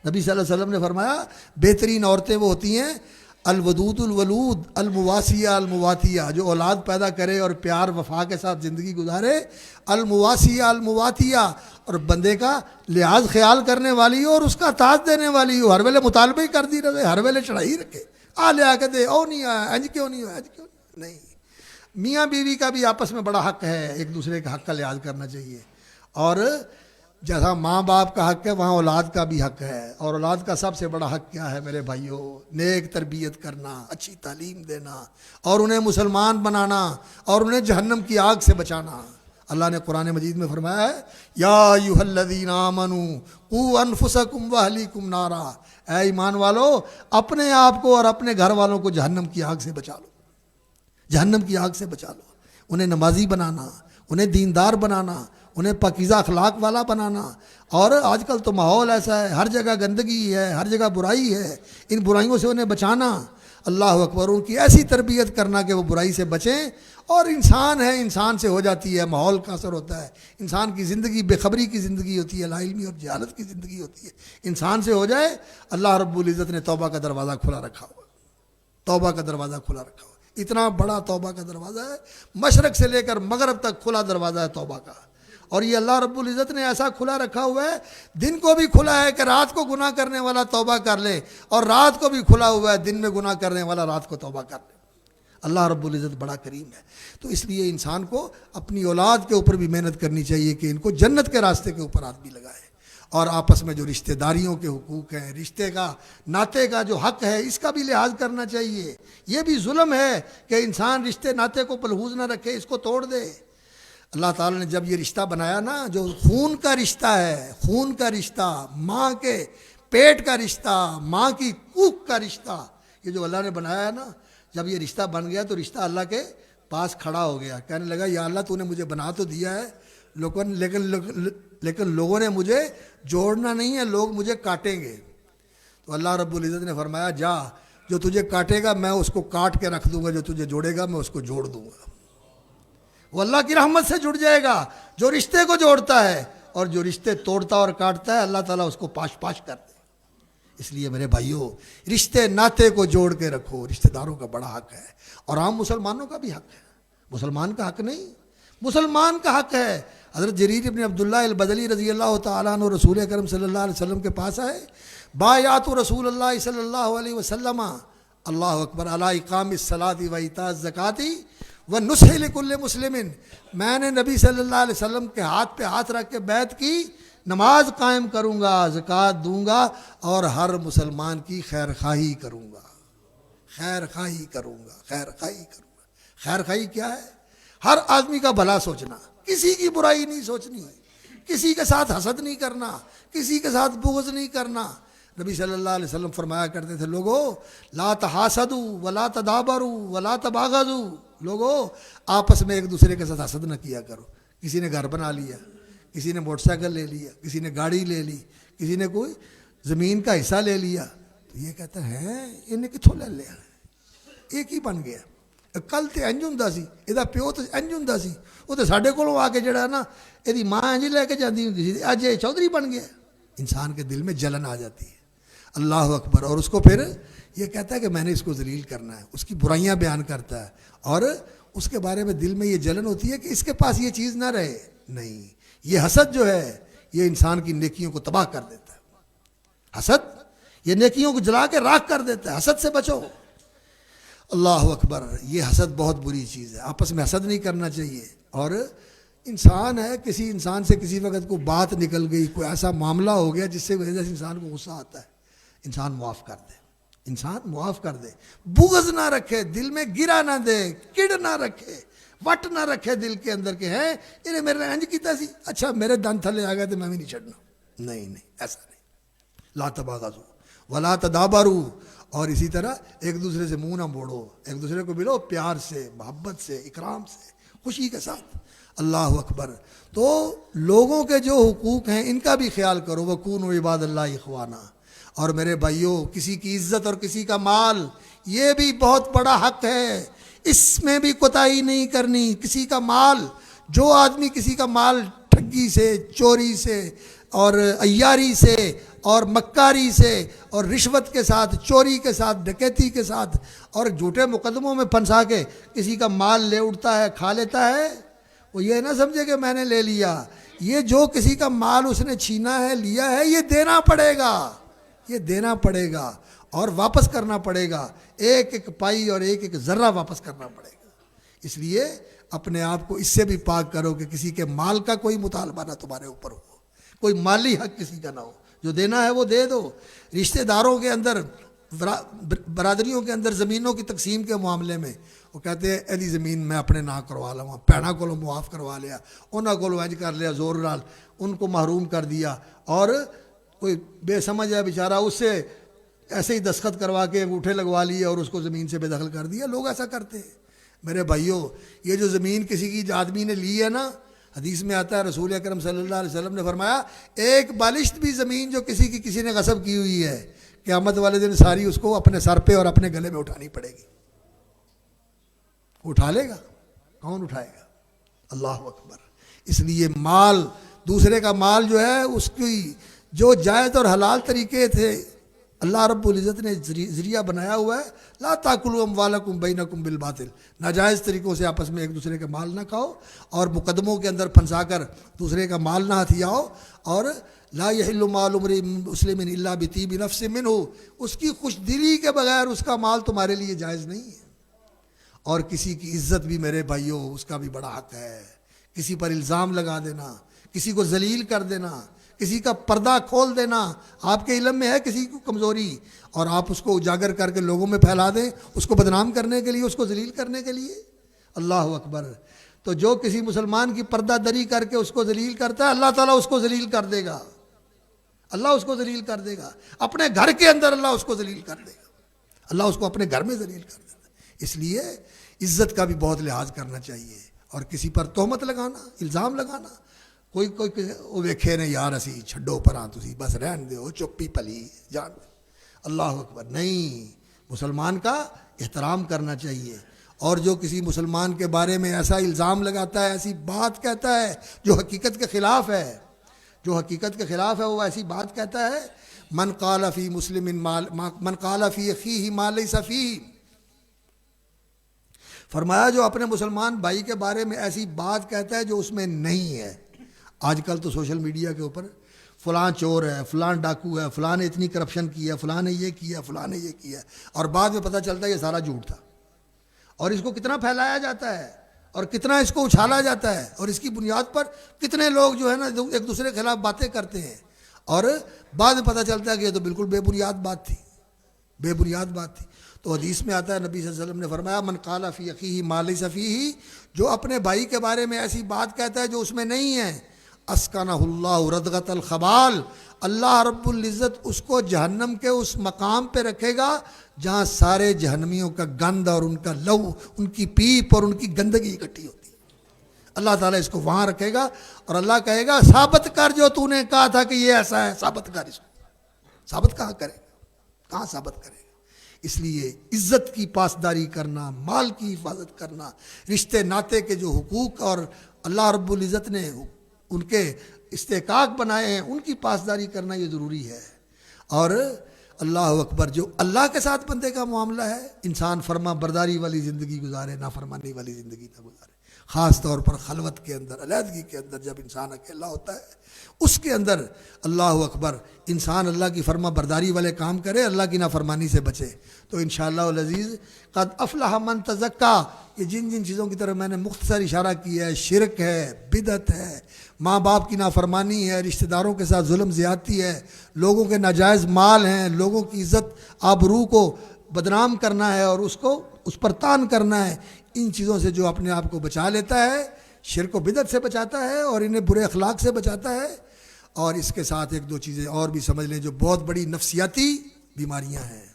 نبی صلی اللہ علیہ وسلم نے فرمایا بہترین عورتیں وہ ہوتی ہیں الودود الولود المواسیہ المواتیہ, جو اولاد پیدا کرے اور پیار وفا کے ساتھ زندگی گزارے, المواسیہ المواتیہ, اور بندے کا لحاظ خیال کرنے والی ہو اور اس کا تاج دینے والی ہو, ہر ویلے مطالبہ ہی کر دی رہے, ہر ویلے چڑھائی رکھے, آ لیا کے دے, او نہیں آیا, انج کیوں نہیں ہوا, انج کیوں نہیں. میاں بیوی کا بھی آپس میں بڑا حق ہے, ایک دوسرے کے حق کا لحاظ کرنا چاہیے. اور جیسا ماں باپ کا حق ہے وہاں اولاد کا بھی حق ہے, اور اولاد کا سب سے بڑا حق کیا ہے میرے بھائیوں؟ نیک تربیت کرنا, اچھی تعلیم دینا, اور انہیں مسلمان بنانا, اور انہیں جہنم کی آگ سے بچانا. اللہ نے قرآن مجید میں فرمایا ہے یا ایھا الذین آمنوا قوا انفسکم واہلیکم نارا, اے ایمان والو اپنے آپ کو اور اپنے گھر والوں کو جہنم کی آگ سے بچا لو, جہنم کی آگ سے بچا لو. انہیں نمازی بنانا, انہیں دیندار بنانا, انہیں پاکیزہ اخلاق والا بنانا. اور آج کل تو ماحول ایسا ہے, ہر جگہ گندگی ہے, ہر جگہ برائی ہے, ان برائیوں سے انہیں بچانا. اللہ اکبر, ان کی ایسی تربیت کرنا کہ وہ برائی سے بچیں. اور انسان ہے, انسان سے ہو جاتی ہے, ماحول کا اثر ہوتا ہے, انسان کی زندگی بے خبری کی زندگی ہوتی ہے, لا علمی اور جہالت کی زندگی ہوتی ہے. انسان سے ہو جائے, اللہ رب العزت نے توبہ کا دروازہ کھلا رکھا ہوا, توبہ کا دروازہ کھلا رکھا ہوا. اتنا بڑا توبہ کا دروازہ ہے, مشرق سے لے کر مغرب تک کھلا دروازہ ہے توبہ کا. اور یہ اللہ رب العزت نے ایسا کھلا رکھا ہوا ہے, دن کو بھی کھلا ہے کہ رات کو گناہ کرنے والا توبہ کر لے, اور رات کو بھی کھلا ہوا ہے دن میں گناہ کرنے والا رات کو توبہ کر لے. اللہ رب العزت بڑا کریم ہے. تو اس لیے انسان کو اپنی اولاد کے اوپر بھی محنت کرنی چاہیے کہ ان کو جنت کے راستے کے اوپر آدمی لگائے. اور آپس میں جو رشتہ داریوں کے حقوق ہیں, رشتے کا ناطے کا جو حق ہے, اس کا بھی لحاظ کرنا چاہیے. یہ بھی ظلم ہے کہ انسان رشتے ناطے کو ملحوظ نہ رکھے, اس کو توڑ دے. اللہ تعالیٰ نے جب یہ رشتہ بنایا نا, جو خون کا رشتہ ہے, خون کا رشتہ, ماں کے پیٹ کا رشتہ, ماں کی کوکھ کا رشتہ, یہ جو اللہ نے بنایا ہے نا, جب یہ رشتہ بن گیا تو رشتہ اللہ کے پاس کھڑا ہو گیا, کہنے لگا یا اللہ تو نے مجھے بنا تو دیا ہے, لیکن لوگوں نے مجھے جوڑنا نہیں ہے, لوگ مجھے کاٹیں گے. تو اللہ رب العزت نے فرمایا جا, جو تجھے کاٹے گا میں اس کو کاٹ کے رکھ دوں گا, جو تجھے جوڑے گا میں اس کو جوڑ دوں گا. وہ اللہ کی رحمت سے جڑ جائے گا. جو رشتے کو جوڑتا ہے اور جو رشتے توڑتا اور کاٹتا ہے اللہ تعالیٰ اس کو پاش پاش کر دے. اس لیے میرے بھائیوں رشتے ناطے کو جوڑ کے رکھو. رشتہ داروں کا بڑا حق ہے اور عام مسلمانوں کا بھی حق ہے. مسلمان کا حق نہیں، مسلمان کا حق ہے. حضرت جریر ابن عبداللہ البجلی رضی اللہ تعالیٰ عنہ رسول اکرم صلی اللہ علیہ وسلم کے پاس آئے. بایعت رسول اللہ صلی اللہ علیہ وسلم اللہ اکبر علی اقام الصلاۃ و ایتاء الزکوٰۃ ونصح لکل مسلم. میں نے نبی صلی اللہ علیہ وسلم کے ہاتھ پہ ہاتھ رکھ کے بیعت کی، نماز قائم کروں گا، زکوٰۃ دوں گا اور ہر مسلمان کی خیر خواہی کروں گا. خیر خواہی کروں گا، خیر خواہی کروں گا. خیر خواہی کیا ہے؟ ہر آدمی کا بھلا سوچنا، کسی کی برائی نہیں سوچنی، کسی کے ساتھ حسد نہیں کرنا، کسی کے ساتھ بغض نہیں کرنا. نبی صلی اللہ علیہ وسلم فرمایا کرتے تھے لوگو لا تحاسدوا ولا تدابروا ولا تباغضوا. لوگو آپس میں ایک دوسرے کے ساتھ حسد نہ کیا کرو. کسی نے گھر بنا لیا، کسی نے موٹر سائیکل لے لیا، کسی نے گاڑی لے لی، کسی نے کوئی زمین کا حصہ لے لیا، تو یہ کہتا ہے انہیں کتوں لے لیا، ایک ہی بن گیا. کل تو انج ہوں سی، یہ پیو تو انج ہوں سی، وہ تو سارے کو آ کے جڑا نا یہ ماں انج لے کے جاتی ہوں سی، اج یہ چودھری بن گیا. انسان کے دل میں جلن آ جاتی ہے. اللہ اکبر. اور اس کو پھر یہ کہتا ہے کہ میں نے اس کو ذلیل کرنا ہے، اس کی برائیاں بیان کرتا ہے اور اس کے بارے میں دل میں یہ جلن ہوتی ہے کہ اس کے پاس یہ چیز نہ رہے. نہیں، یہ حسد جو ہے یہ انسان کی نیکیوں کو تباہ کر دیتا ہے. حسد یہ نیکیوں کو جلا کے راکھ کر دیتا ہے. حسد سے بچو. اللہ اکبر. یہ حسد بہت بری چیز ہے. آپس میں حسد نہیں کرنا چاہیے. اور انسان ہے، کسی انسان سے کسی وقت کوئی بات نکل گئی، کوئی ایسا معاملہ ہو گیا جس سے وجہ سے انسان کو غصہ آتا ہے، انسان معاف کر دے. انسان معاف کر دے، بغض نہ رکھے، دل میں گرا نہ دے، کڑ نہ رکھے، وٹ نہ رکھے دل کے اندر کہ ہے انہیں میرے انج کیتا سی، اچھا میرے دن تھلے آ گئے تو میں بھی نہیں چھڑنا. نہیں، ایسا نہیں. لا تباغضوا ولا تدابروا. اور اسی طرح ایک دوسرے سے منہ نہ موڑو، ایک دوسرے کو ملو پیار سے، محبت سے، اکرام سے، خوشی کے ساتھ. اللہ اکبر. تو لوگوں کے جو حقوق ہیں ان کا بھی خیال کرو. وَكُونُوا عِبَادَ اللَّهِ إِخْوَانًا. اور میرے بھائیوں کسی کی عزت اور کسی کا مال یہ بھی بہت بڑا حق ہے، اس میں بھی کوتاہی نہیں کرنی. کسی کا مال، جو آدمی کسی کا مال ٹھگی سے، چوری سے اور عیاری سے اور مکاری سے اور رشوت کے ساتھ، چوری کے ساتھ، ڈکیتی کے ساتھ اور جھوٹے مقدموں میں پھنسا کے کسی کا مال لے اٹھتا ہے، کھا لیتا ہے، وہ یہ نہ سمجھے کہ میں نے لے لیا. یہ جو کسی کا مال اس نے چھینا ہے، لیا ہے، یہ دینا پڑے گا، یہ دینا پڑے گا اور واپس کرنا پڑے گا. ایک ایک پائی اور ایک ایک ذرہ واپس کرنا پڑے گا. اس لیے اپنے آپ کو اس سے بھی پاک کرو کہ کسی کے مال کا کوئی مطالبہ نہ تمہارے اوپر ہو، کوئی مالی حق کسی کا نہ ہو. جو دینا ہے وہ دے دو. رشتہ داروں کے اندر، برادریوں کے اندر زمینوں کی تقسیم کے معاملے میں وہ کہتے ہیں ایلی زمین میں اپنے نہ کروا لوں، بھیناں کو معاف کروا لیا، انہوں کو انج کر لیا، زور نال ان کو محروم کر دیا. اور کوئی بے سمجھ ہے بیچارہ، اس سے ایسے ہی دستخط کروا کے انگوٹھے لگوا لیے اور اس کو زمین سے بے دخل کر دیا. لوگ ایسا کرتے ہیں. میرے بھائیوں یہ جو زمین کسی کی آدمی نے لی ہے نا، حدیث میں آتا ہے رسول اکرم صلی اللہ علیہ وسلم نے فرمایا ایک بالشت بھی زمین جو کسی نے غصب کی ہوئی ہے، قیامت والے دن ساری اس کو اپنے سر پہ اور اپنے گلے میں اٹھانی پڑے گی. اٹھا لے گا؟ کون اٹھائے گا؟ اللہ اکبر. اس لیے مال، دوسرے کا مال جو ہے اس کی جو جائز اور حلال طریقے تھے اللہ رب العزت نے ذریعہ بنایا ہوا ہے. لا تاکلوا اموالکم بینکم بالباطل. ناجائز طریقوں سے آپس میں ایک دوسرے کا مال نہ کھاؤ اور مقدموں کے اندر پھنسا کر دوسرے کا مال نہ ہتھیاؤ. اور لا یحل مال امرئ مسلم الا بطیب نفس منہ. اس کی خوش دلی کے بغیر اس کا مال تمہارے لیے جائز نہیں ہے. اور کسی کی عزت بھی میرے بھائیوں اس کا بھی بڑا حق ہے. کسی پر الزام لگا دینا، کسی کو ذلیل کر دینا، کسی کا پردہ کھول دینا. آپ کے علم میں ہے کسی کو کمزوری اور آپ اس کو اجاگر کر کے لوگوں میں پھیلا دیں، اس کو بدنام کرنے کے لیے، اس کو ذلیل کرنے کے لیے. اللہ اکبر. تو جو کسی مسلمان کی پردہ دری کر کے اس کو ذلیل کرتا ہے اللہ تعالیٰ اس کو ذلیل کر دے گا. اللہ اس کو ذلیل کر دے گا. اپنے گھر کے اندر اللہ اس کو ذلیل کر دے گا. اللہ اس کو اپنے گھر میں ذلیل کر دیتا ہے. اس لیے عزت کا بھی بہت لحاظ کرنا چاہیے. اور کسی پر تہمت لگانا، الزام لگانا، کوئی وہ ویکھے نے یار اسی چھڈو پراں تسی بس رہن دیو چپی پلی جان. اللہ اکبر. نہیں، مسلمان کا احترام کرنا چاہیے اور جو کسی مسلمان کے بارے میں ایسا الزام لگاتا ہے، ایسی بات کہتا ہے جو حقیقت کے خلاف ہے، جو حقیقت کے خلاف ہے، وہ ایسی بات کہتا ہے، من قال فی مسلم من قال فی اخیہ ما لیس فیہ، فرمایا جو اپنے مسلمان بھائی کے بارے میں ایسی بات کہتا ہے جو اس میں نہیں ہے۔ آج کل تو سوشل میڈیا کے اوپر فلاں چور ہے، فلاں ڈاکو ہے، فلاں نے اتنی کرپشن کی ہے، فلاں نے یہ کیا، فلاں نے یہ کیا، اور بعد میں پتہ چلتا ہے یہ سارا جھوٹ تھا، اور اس کو کتنا پھیلایا جاتا ہے اور کتنا اس کو اچھالا جاتا ہے، اور اس کی بنیاد پر کتنے لوگ جو ہے نا ایک دوسرے کے خلاف باتیں کرتے ہیں، اور بعد میں پتہ چلتا ہے کہ یہ تو بالکل بے بنیاد بات تھی، بے بنیاد بات تھی۔ تو حدیث میں آتا ہے، نبی صلی اللہ علیہ وسلم نے فرمایا، من قال فی اخیہ ما لیس فیہ، جو اپنے بھائی کے بارے میں ایسی بات کہتا ہے جو اس میں نہیں ہے، اسکنہ اللہ ردغۃ الخبال، اللہ رب العزت اس کو جہنم کے اس مقام پہ رکھے گا جہاں سارے جہنمیوں کا گند اور ان کا لہو، ان کی پیپ اور ان کی گندگی اکٹھی ہوتی ہے، اللہ تعالیٰ اس کو وہاں رکھے گا، اور اللہ کہے گا ثابت کر جو تو نے کہا تھا کہ یہ ایسا ہے، ثابت کر اس کو۔ ثابت کہاں کرے گا، کہاں ثابت کرے گا؟ اس لیے عزت کی پاسداری کرنا، مال کی حفاظت کرنا، رشتے ناطے کے جو حقوق اور اللہ رب العزت نے ان کے استحقاق بنائے ہیں ان کی پاسداری کرنا یہ ضروری ہے۔ اور اللہ اکبر، جو اللہ کے ساتھ بندے کا معاملہ ہے، انسان فرما برداری والی زندگی گزارے، نافرمانی والی زندگی نہ گزارے، خاص طور پر خلوت کے اندر، علیحدگی کے اندر، جب انسان اکیلا ہوتا ہے اس کے اندر اللہ اکبر انسان اللہ کی فرما برداری والے کام کرے، اللہ کی نافرمانی سے بچے، تو انشاءاللہ العزیز قد افلح من تزکا، یہ جن جن چیزوں کی طرف میں نے مختصر اشارہ کیا ہے، شرک ہے، بدعت ہے، ماں باپ کی نافرمانی ہے، رشتہ داروں کے ساتھ ظلم زیادتی ہے، لوگوں کے ناجائز مال ہیں، لوگوں کی عزت آبرو کو بدنام کرنا ہے اور اس پر تان کرنا ہے، ان چیزوں سے جو اپنے آپ کو بچا لیتا ہے، شرک و بدعت سے بچاتا ہے اور انہیں برے اخلاق سے بچاتا ہے۔ اور اس کے ساتھ ایک دو چیزیں اور بھی سمجھ لیں جو بہت بڑی نفسیاتی بیماریاں ہیں۔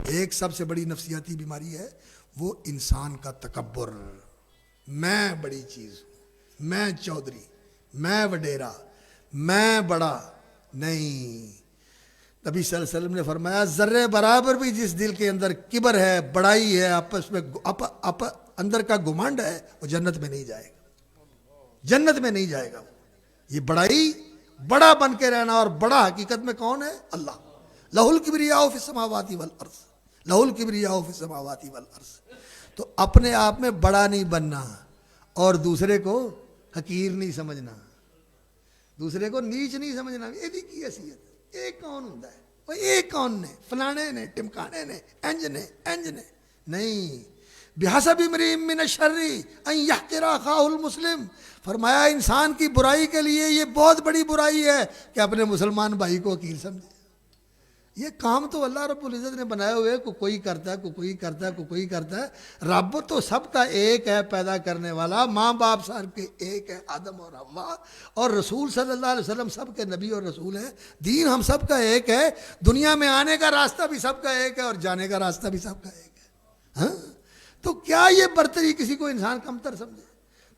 ایک سب سے بڑی نفسیاتی بیماری ہے وہ انسان کا تکبر، میں بڑی چیز ہوں، میں چودھری، میں وڈیرا، میں بڑا نہیں۔ نبی صلی اللہ علیہ وسلم نے فرمایا ذرے برابر بھی جس دل کے اندر کبر ہے، بڑائی ہے، آپس میں اندر کا گھمنڈ ہے، وہ جنت میں نہیں جائے گا، جنت میں نہیں جائے گا۔ یہ بڑائی، بڑا بن کے رہنا، اور بڑا حقیقت میں کون ہے؟ اللہ۔ لہ الکبریاء فی السماوات والارض، لہ الکبریاء فی السماوات والارض۔ تو اپنے آپ میں بڑا نہیں بننا اور دوسرے کو حقیر نہیں سمجھنا، دوسرے کو نیچ نہیں سمجھنا، یہ کی حیثیت، ایک کون ہوتا ہے، وہ ایک کون نے، فلانے نے، ٹمکانے نے، انج نے، نہیں۔ بحسب امرئ من الشر ان یحقر اخاہ المسلم، فرمایا انسان کی برائی کے لیے یہ بہت بڑی برائی ہے کہ اپنے مسلمان بھائی کو حقیر سمجھے۔ یہ کام تو اللہ رب العزت نے بنائے ہوئے، کوئی کرتا ہے، کوئی کرتا ہے، کوئی کرتا ہے، رب تو سب کا ایک ہے پیدا کرنے والا، ماں باپ سب کے ایک ہے، آدم اور حوا، اور رسول صلی اللہ علیہ وسلم سب کے نبی اور رسول ہیں، دین ہم سب کا ایک ہے، دنیا میں آنے کا راستہ بھی سب کا ایک ہے اور جانے کا راستہ بھی سب کا ایک ہے۔ ہاں، تو کیا یہ برتری کسی کو انسان کمتر سمجھے؟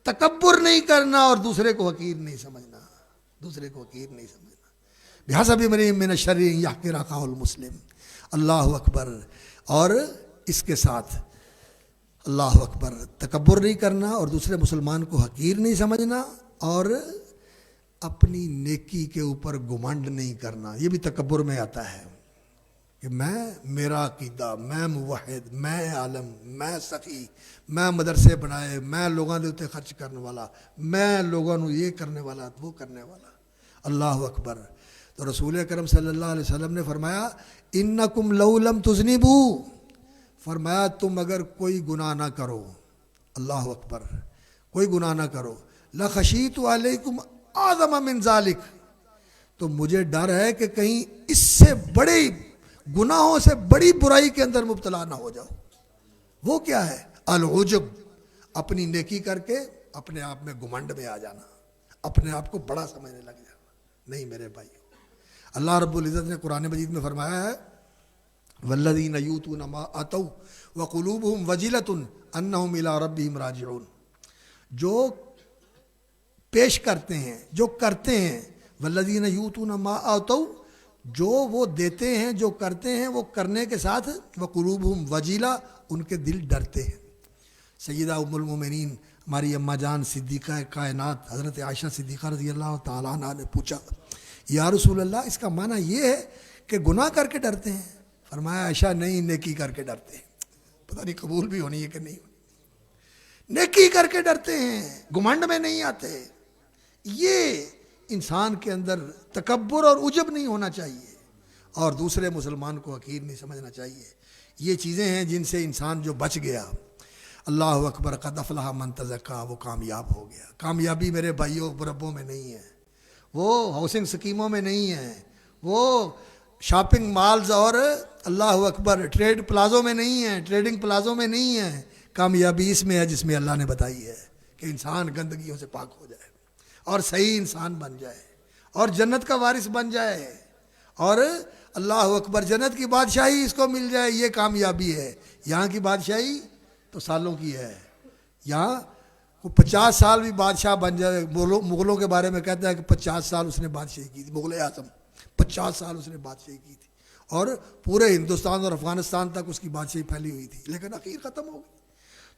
تکبر نہیں کرنا اور دوسرے کو حقیر نہیں سمجھنا، دوسرے کو حقیر نہیں سمجھنا۔ بحسب امرئ من الشر ان یحقر اخاہ المسلم، اللہ اکبر۔ اور اس کے ساتھ اللہ اکبر، تکبر نہیں کرنا اور دوسرے مسلمان کو حقیر نہیں سمجھنا، اور اپنی نیکی کے اوپر گھمنڈ نہیں کرنا، یہ بھی تکبر میں آتا ہے کہ میرا عقیدہ، میں موحد، میں عالم، میں سخی، میں مدرسے بنائے، میں لوگوں دے خرچ کرنے والا، میں لوگوں نو یہ کرنے والا، وہ کرنے والا، اللہ اکبر۔ تو رسول اکرم صلی اللہ علیہ وسلم نے فرمایا انکم لو لم تذنبوا، فرمایا تم اگر کوئی گناہ نہ کرو، اللہ اکبر، کوئی گناہ نہ کرو، لخشیت علیکم اعظم من ذلک، تو مجھے ڈر ہے کہ کہیں اس سے بڑے گناہوں سے بڑی برائی کے اندر مبتلا نہ ہو جاؤ۔ وہ کیا ہے؟ العجب، اپنی نیکی کر کے اپنے آپ میں گھمنڈ میں آ جانا، اپنے آپ کو بڑا سمجھنے لگ جانا۔ نہیں میرے بھائیو، اللہ رب العزت نے قرآن مجید میں فرمایا ہے والذین یؤتون ما آتوا وقلوبهم وجلۃ انہم الی ربہم راجعون، جو پیش کرتے ہیں، جو کرتے ہیں، والذین یؤتون ما آتوا، جو وہ دیتے ہیں، جو کرتے ہیں، وہ کرنے کے ساتھ وقلوبہم وجلہ، ان کے دل ڈرتے ہیں۔ سیدہ ام المومنین ہماری اماں جان صدیقہ کائنات حضرت عائشہ صدیقہ رضی اللہ تعالیٰ عنہ نے پوچھا یا رسول اللہ اس کا معنی یہ ہے کہ گناہ کر کے ڈرتے ہیں؟ فرمایا عائشہ نہیں، نیکی کر کے ڈرتے ہیں۔ پتہ نہیں قبول بھی ہونی ہے کہ نہیں ہونی۔ نیکی کر کے ڈرتے ہیں، گھمنڈ میں نہیں آتے۔ یہ انسان کے اندر تکبر اور عجب نہیں ہونا چاہیے، اور دوسرے مسلمان کو حقیر نہیں سمجھنا چاہیے۔ یہ چیزیں ہیں جن سے انسان جو بچ گیا، اللہ اکبر، قد افلح من تزکا، وہ کامیاب ہو گیا۔ کامیابی میرے بھائیوں مربوں میں نہیں ہے، وہ ہاؤسنگ سکیموں میں نہیں ہے، وہ شاپنگ مالز اور اللہ اکبر ٹریڈ پلازوں میں نہیں ہے، ٹریڈنگ پلازوں میں نہیں ہے۔ کامیابی اس میں ہے جس میں اللہ نے بتائی ہے کہ انسان گندگیوں سے پاک ہو جائے اور صحیح انسان بن جائے اور جنت کا وارث بن جائے اور اللہ اکبر جنت کی بادشاہی اس کو مل جائے۔ یہ کامیابی ہے۔ یہاں کی بادشاہی تو سالوں کی ہے، یہاں وہ 50 سال بھی بادشاہ بن جائے۔ مغلوں کے بارے میں کہتا ہے کہ 50 سال اس نے بادشاہی کی تھی، مغل اعظم 50 سال اس نے بادشاہی کی تھی، اور پورے ہندوستان اور افغانستان تک اس کی بادشاہی پھیلی ہوئی تھی، لیکن اخیر ختم ہو گئی۔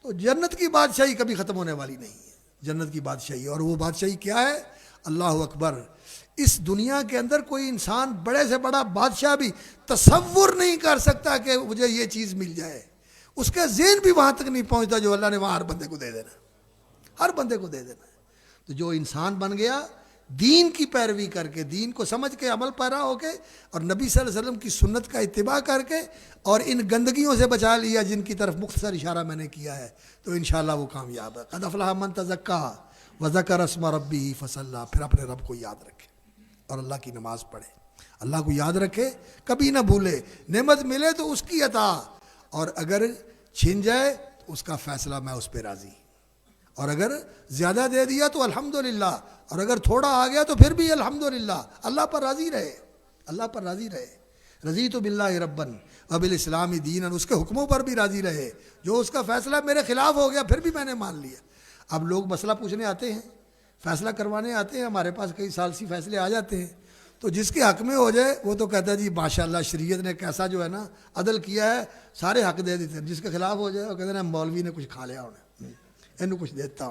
تو جنت کی بادشاہی کبھی ختم ہونے والی نہیں ہے، جنت کی بادشاہی۔ اور وہ بادشاہی کیا ہے؟ اللہ اکبر۔ اس دنیا کے اندر کوئی انسان بڑے سے بڑا بادشاہ بھی تصور نہیں کر سکتا کہ مجھے یہ چیز مل جائے، اس کا ذہن بھی وہاں تک نہیں پہنچتا جو اللہ نے وہاں ہر بندے کو دے دینا، ہر بندے کو دے دینا۔ تو جو انسان بن گیا دین کی پیروی کر کے، دین کو سمجھ کے، عمل پیرا ہو کے، اور نبی صلی اللہ علیہ وسلم کی سنت کا اتباع کر کے، اور ان گندگیوں سے بچا لیا جن کی طرف مختصر اشارہ میں نے کیا ہے، تو انشاءاللہ وہ کامیاب ہے۔ قد افلح من تزکا وذکر اسم ربہ فصلی۔ پھر اپنے رب کو یاد رکھے اور اللہ کی نماز پڑھے، اللہ کو یاد رکھے، کبھی نہ بھولے۔ نعمت ملے تو اس کی عطا، اور اگر چھن جائے تو اس کا فیصلہ، میں اس پہ راضی، اور اگر زیادہ دے دیا تو الحمدللہ، اور اگر تھوڑا آ گیا تو پھر بھی الحمدللہ۔ اللہ پر راضی رہے، اللہ پر راضی رہے۔ رضیت باللہ ربًا وبالاسلام دینا، اس کے حکموں پر بھی راضی رہے۔ جو اس کا فیصلہ میرے خلاف ہو گیا پھر بھی میں نے مان لیا۔ اب لوگ مسئلہ پوچھنے آتے ہیں، فیصلہ کروانے آتے ہیں، ہمارے پاس کئی سال سی فیصلے آ جاتے ہیں، تو جس کے حق میں ہو جائے وہ تو کہتا ہے جی ماشاءاللہ شریعت نے کیسا جو ہے نا عدل کیا ہے، سارے حق دے دیتے ہیں۔ جس کے خلاف ہو جائے وہ کہتے ہیں مولوی نے کچھ کھا لیا انہیں، انہوں کچھ دیتا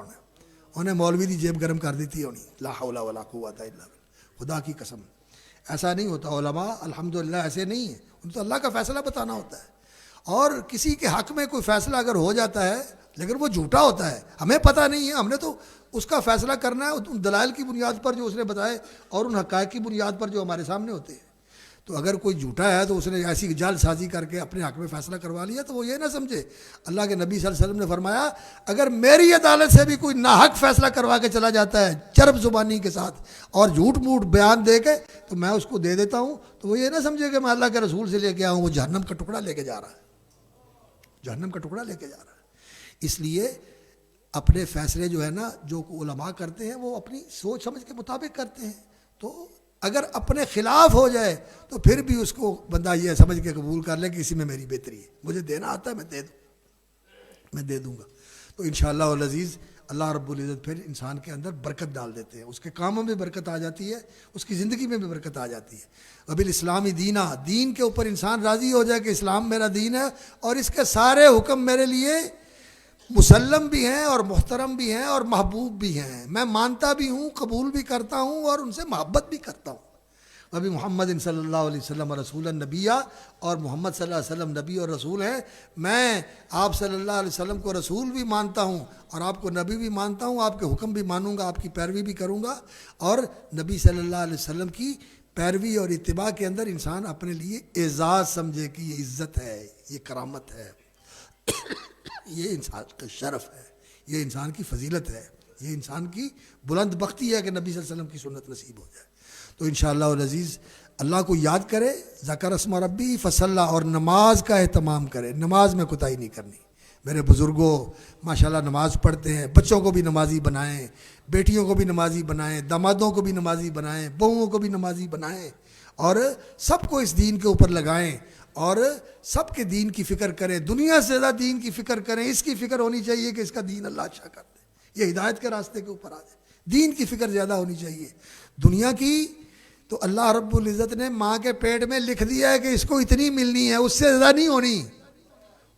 انہیں مولوی دی جیب گرم کر دیتی ہونی۔ لا حول ولا قوت الا باللہ، خدا کی قسم ایسا نہیں ہوتا۔ علماء الحمدللہ ایسے نہیں ہیں، ان تو اللہ کا فیصلہ بتانا ہوتا ہے۔ اور کسی کے حق میں کوئی فیصلہ اگر ہو جاتا ہے لیکن وہ جھوٹا ہوتا ہے، ہمیں پتہ نہیں ہے، ہم نے تو اس کا فیصلہ کرنا ہے ان دلائل کی بنیاد پر جو اس نے بتائے اور ان حقائق کی بنیاد پر جو ہمارے سامنے ہوتے ہیں۔ تو اگر کوئی جھوٹا ہے تو اس نے ایسی جعل سازی کر کے اپنے حق میں فیصلہ کروا لیا تو وہ یہ نہ سمجھے۔ اللہ کے نبی صلی اللہ علیہ وسلم نے فرمایا اگر میری عدالت سے بھی کوئی ناحق فیصلہ کروا کے چلا جاتا ہے چرب زبانی کے ساتھ اور جھوٹ موٹ بیان دے کے تو میں اس کو دے دیتا ہوں، تو وہ یہ نہ سمجھے کہ میں اللہ کے رسول سے لے کے آؤں، وہ جہنم کا ٹکڑا لے کے جا رہا ہے، جہنم کا ٹکڑا لے کے جا رہا ہے۔ اس لیے اپنے فیصلے جو ہے نا جو علماء کرتے ہیں وہ اپنی سوچ سمجھ کے مطابق کرتے ہیں، تو اگر اپنے خلاف ہو جائے تو پھر بھی اس کو بندہ یہ سمجھ کے قبول کر لے کہ اسی میں میری بہتری ہے، مجھے دینا آتا ہے میں دے دوں گا۔ تو انشاءاللہ العزیز اللہ رب العزت پھر انسان کے اندر برکت ڈال دیتے ہیں، اس کے کاموں میں برکت آ جاتی ہے، اس کی زندگی میں بھی برکت آ جاتی ہے۔ وبالاسلامی دینا، دین کے اوپر انسان راضی ہو جائے کہ اسلام میرا دین ہے اور اس کے سارے حکم میرے لیے مسلم بھی ہیں اور محترم بھی ہیں اور محبوب بھی ہیں، میں مانتا بھی ہوں، قبول بھی کرتا ہوں اور ان سے محبت بھی کرتا ہوں۔ ابھی محمد صلی اللہ علیہ وسلم رسول النبی، اور محمد صلی اللہ علیہ وسلم نبی اور رسول ہیں، میں آپ صلی اللہ علیہ وسلم کو رسول بھی مانتا ہوں اور آپ کو نبی بھی مانتا ہوں، آپ کے حکم بھی مانوں گا، آپ کی پیروی بھی کروں گا۔ اور نبی صلی اللہ علیہ وسلم کی پیروی اور اتباع کے اندر انسان اپنے لیے اعزاز سمجھے کہ یہ عزت ہے، یہ کرامت ہے، یہ انسان کا شرف ہے، یہ انسان کی فضیلت ہے، یہ انسان کی بلند بختی ہے کہ نبی صلی اللہ علیہ وسلم کی سنت نصیب ہو جائے۔ تو انشاءاللہ العزیز اللہ کو یاد کرے، ذکر اسم ربی فصلی، اور نماز کا اہتمام کرے، نماز میں کوتاہی نہیں کرنی۔ میرے بزرگوں ماشاءاللہ نماز پڑھتے ہیں، بچوں کو بھی نمازی بنائیں، بیٹیوں کو بھی نمازی بنائیں، دامادوں کو بھی نمازی بنائیں، بہوؤں کو بھی نمازی بنائیں، اور سب کو اس دین کے اوپر لگائیں اور سب کے دین کی فکر کریں، دنیا سے زیادہ دین کی فکر کریں۔ اس کی فکر ہونی چاہیے کہ اس کا دین اللہ اچھا کر دے، یہ ہدایت کے راستے کے اوپر آ جائے، دین کی فکر زیادہ ہونی چاہیے۔ دنیا کی تو اللہ رب العزت نے ماں کے پیٹ میں لکھ دیا ہے کہ اس کو اتنی ملنی ہے، اس سے زیادہ نہیں ہونی،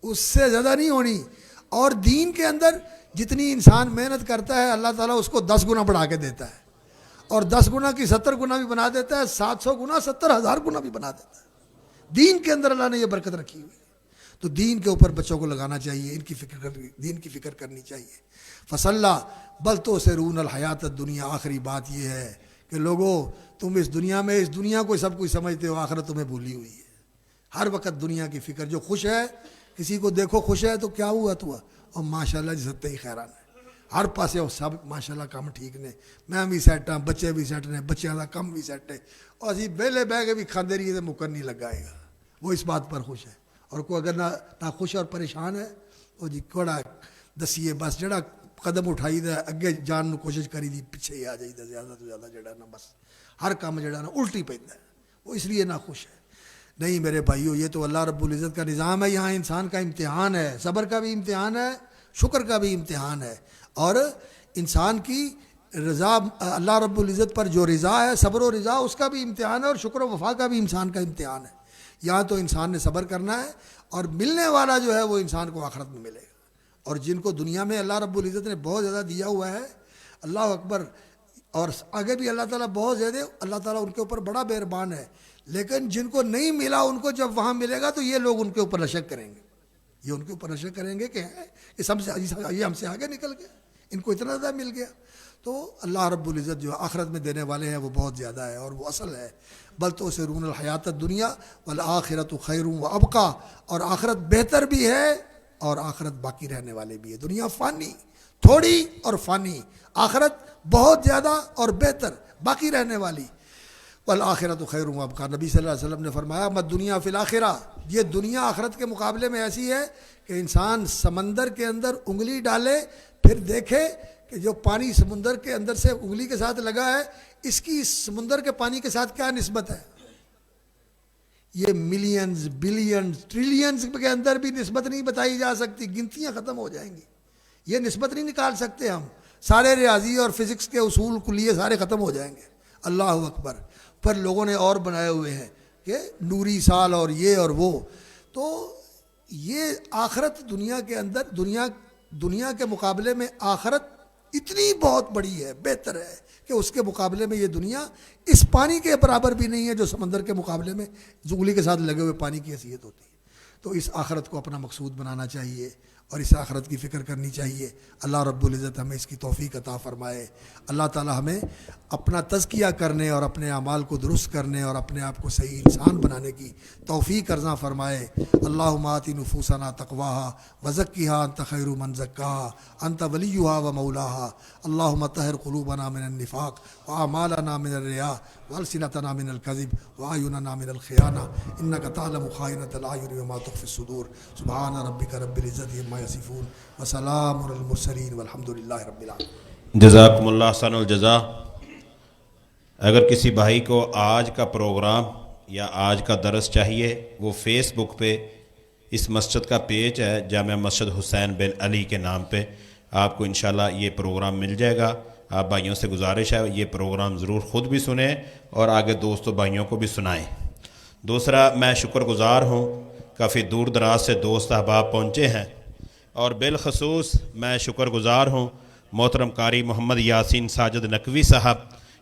اس سے زیادہ نہیں ہونی۔ اور دین کے اندر جتنی انسان محنت کرتا ہے اللہ تعالیٰ اس کو 10 گنا بڑھا کے دیتا ہے, اور 10 گنا کی 70 گنا بھی بنا دیتا ہے, 700 گنا 70,000 گنا بھی بنا دیتا ہے. دین کے اندر اللہ نے یہ برکت رکھی ہوئی. تو دین کے اوپر بچوں کو لگانا چاہیے, ان کی دین کی فکر کرنی چاہیے. فصلہ بل تو سے رون الحیات دنیا. آخری بات یہ ہے کہ لوگوں تم اس دنیا کو سب کچھ سمجھتے ہو, آخرت تمہیں بھولی ہوئی ہے. ہر وقت دنیا کی فکر. جو خوش ہے, کسی کو دیکھو خوش ہے تو کیا ہوا تو, اور ماشاءاللہ جستے ہی خیران ہے. ہر پاسے وہ سب ماشاءاللہ کام ٹھیک نے, میں بھی سیٹ ہاں, بچے بھی سیٹ نے, بچیاں کا کم بھی سیٹ ہے, اور اسی بیلے بہ کے بھی کھاندے رہیے تو مکر نہیں لگائے گا. وہ اس بات پر خوش ہے. اور کوئی اگر نہ خوش اور پریشان ہے وہ جی کوڑا دسیے بس جڑا قدم اٹھائی دا اگے جان نو کوشش کری دی پیچھے ہی آ جائی دا, زیادہ تو زیادہ جڑا نا بس ہر کام جڑا نا الٹی پیندا ہے, وہ اس لیے نہ خوش ہے. نہیں میرے بھائیو, یہ تو اللہ رب العزت کا نظام ہے. یہاں انسان کا امتحان ہے, صبر کا بھی امتحان ہے, شکر کا بھی امتحان ہے, اور انسان کی رضا اللہ رب العزت پر جو رضا ہے, صبر و رضا, اس کا بھی امتحان ہے, اور شکر و وفا کا بھی انسان کا امتحان ہے. یہاں تو انسان نے صبر کرنا ہے, اور ملنے والا جو ہے وہ انسان کو آخرت میں ملے گا. اور جن کو دنیا میں اللہ رب العزت نے بہت زیادہ دیا ہوا ہے, اللہ اکبر, اور آگے بھی اللہ تعالیٰ بہت زیادہ, اللہ تعالیٰ ان کے اوپر بڑا مہربان ہے. لیکن جن کو نہیں ملا ان کو جب وہاں ملے گا تو یہ لوگ ان کے اوپر نشک کریں گے, یہ ان کے اوپر نشک کریں گے کہ یہ ہم سے آگے نکل گیا, ان کو اتنا زیادہ مل گیا. تو اللہ رب العزت جو آخرت میں دینے والے ہیں وہ بہت زیادہ ہے, اور وہ اصل ہے. بل تو سے رون الحیات دنیا والآخرت خیر و ابقا. اور آخرت بہتر بھی ہے, اور آخرت باقی رہنے والے بھی ہے. دنیا فانی, تھوڑی اور فانی, آخرت بہت زیادہ اور بہتر, باقی رہنے والی. والآخرت خیر و ابقا. نبی صلی اللہ علیہ وسلم نے فرمایا مت دنیا فی الآخرہ, یہ دنیا آخرت کے مقابلے میں ایسی ہے کہ انسان سمندر کے اندر انگلی ڈالے پھر دیکھے کہ جو پانی سمندر کے اندر سے انگلی کے ساتھ لگا ہے, اس کی سمندر کے پانی کے ساتھ کیا نسبت ہے. یہ ملینز, بلینز, ٹریلینز کے اندر بھی نسبت نہیں بتائی جا سکتی, گنتیاں ختم ہو جائیں گی. یہ نسبت نہیں نکال سکتے ہم, سارے ریاضی اور فزکس کے اصول کلیے سارے ختم ہو جائیں گے. اللہ اکبر. پر لوگوں نے اور بنائے ہوئے ہیں کہ نوری سال اور یہ اور وہ. تو یہ آخرت دنیا کے اندر, دنیا کے مقابلے میں آخرت اتنی بہت بڑی ہے, بہتر ہے کہ اس کے مقابلے میں یہ دنیا اس پانی کے برابر بھی نہیں ہے جو سمندر کے مقابلے میں انگلی کے ساتھ لگے ہوئے پانی کی حیثیت ہوتی ہے. تو اس آخرت کو اپنا مقصود بنانا چاہیے, اور اس آخرت کی فکر کرنی چاہیے. اللہ رب العزت ہمیں اس کی توفیق عطا فرمائے. اللہ تعالی ہمیں اپنا تزکیہ کرنے اور اپنے اعمال کو درست کرنے اور اپنے آپ کو صحیح انسان بنانے کی توفیق عطا فرمائے. اللہم آتی نفوسنا تقواها وزکیها انت خیر من زکاها انت ولیها و مولاها. اللہم طہر قلوبنا من النفاق واعمالنا من الرياء والسنتنا من الكذب واعیننا من الخیانہ انک تعلم خائنۃ الاعین وما تخفی الصدور. سبحان ربک رب العزت عما یصفون وسلام علی المرسلین والحمد للہ رب العالمین. جزاکم اللہ احسن الجزا. اگر کسی بھائی کو آج کا پروگرام یا آج کا درس چاہیے, وہ فیس بک پہ اس مسجد کا پیج ہے جامع مسجد حسین بن علی کے نام پہ, آپ کو انشاءاللہ یہ پروگرام مل جائے گا. آپ بھائیوں سے گزارش ہے یہ پروگرام ضرور خود بھی سنیں اور آگے دوست و بھائیوں کو بھی سنائیں. دوسرا, میں شکر گزار ہوں, کافی دور دراز سے دوست احباب پہنچے ہیں, اور بالخصوص میں شکر گزار ہوں محترم قاری محمد یاسین ساجد نقوی صاحب.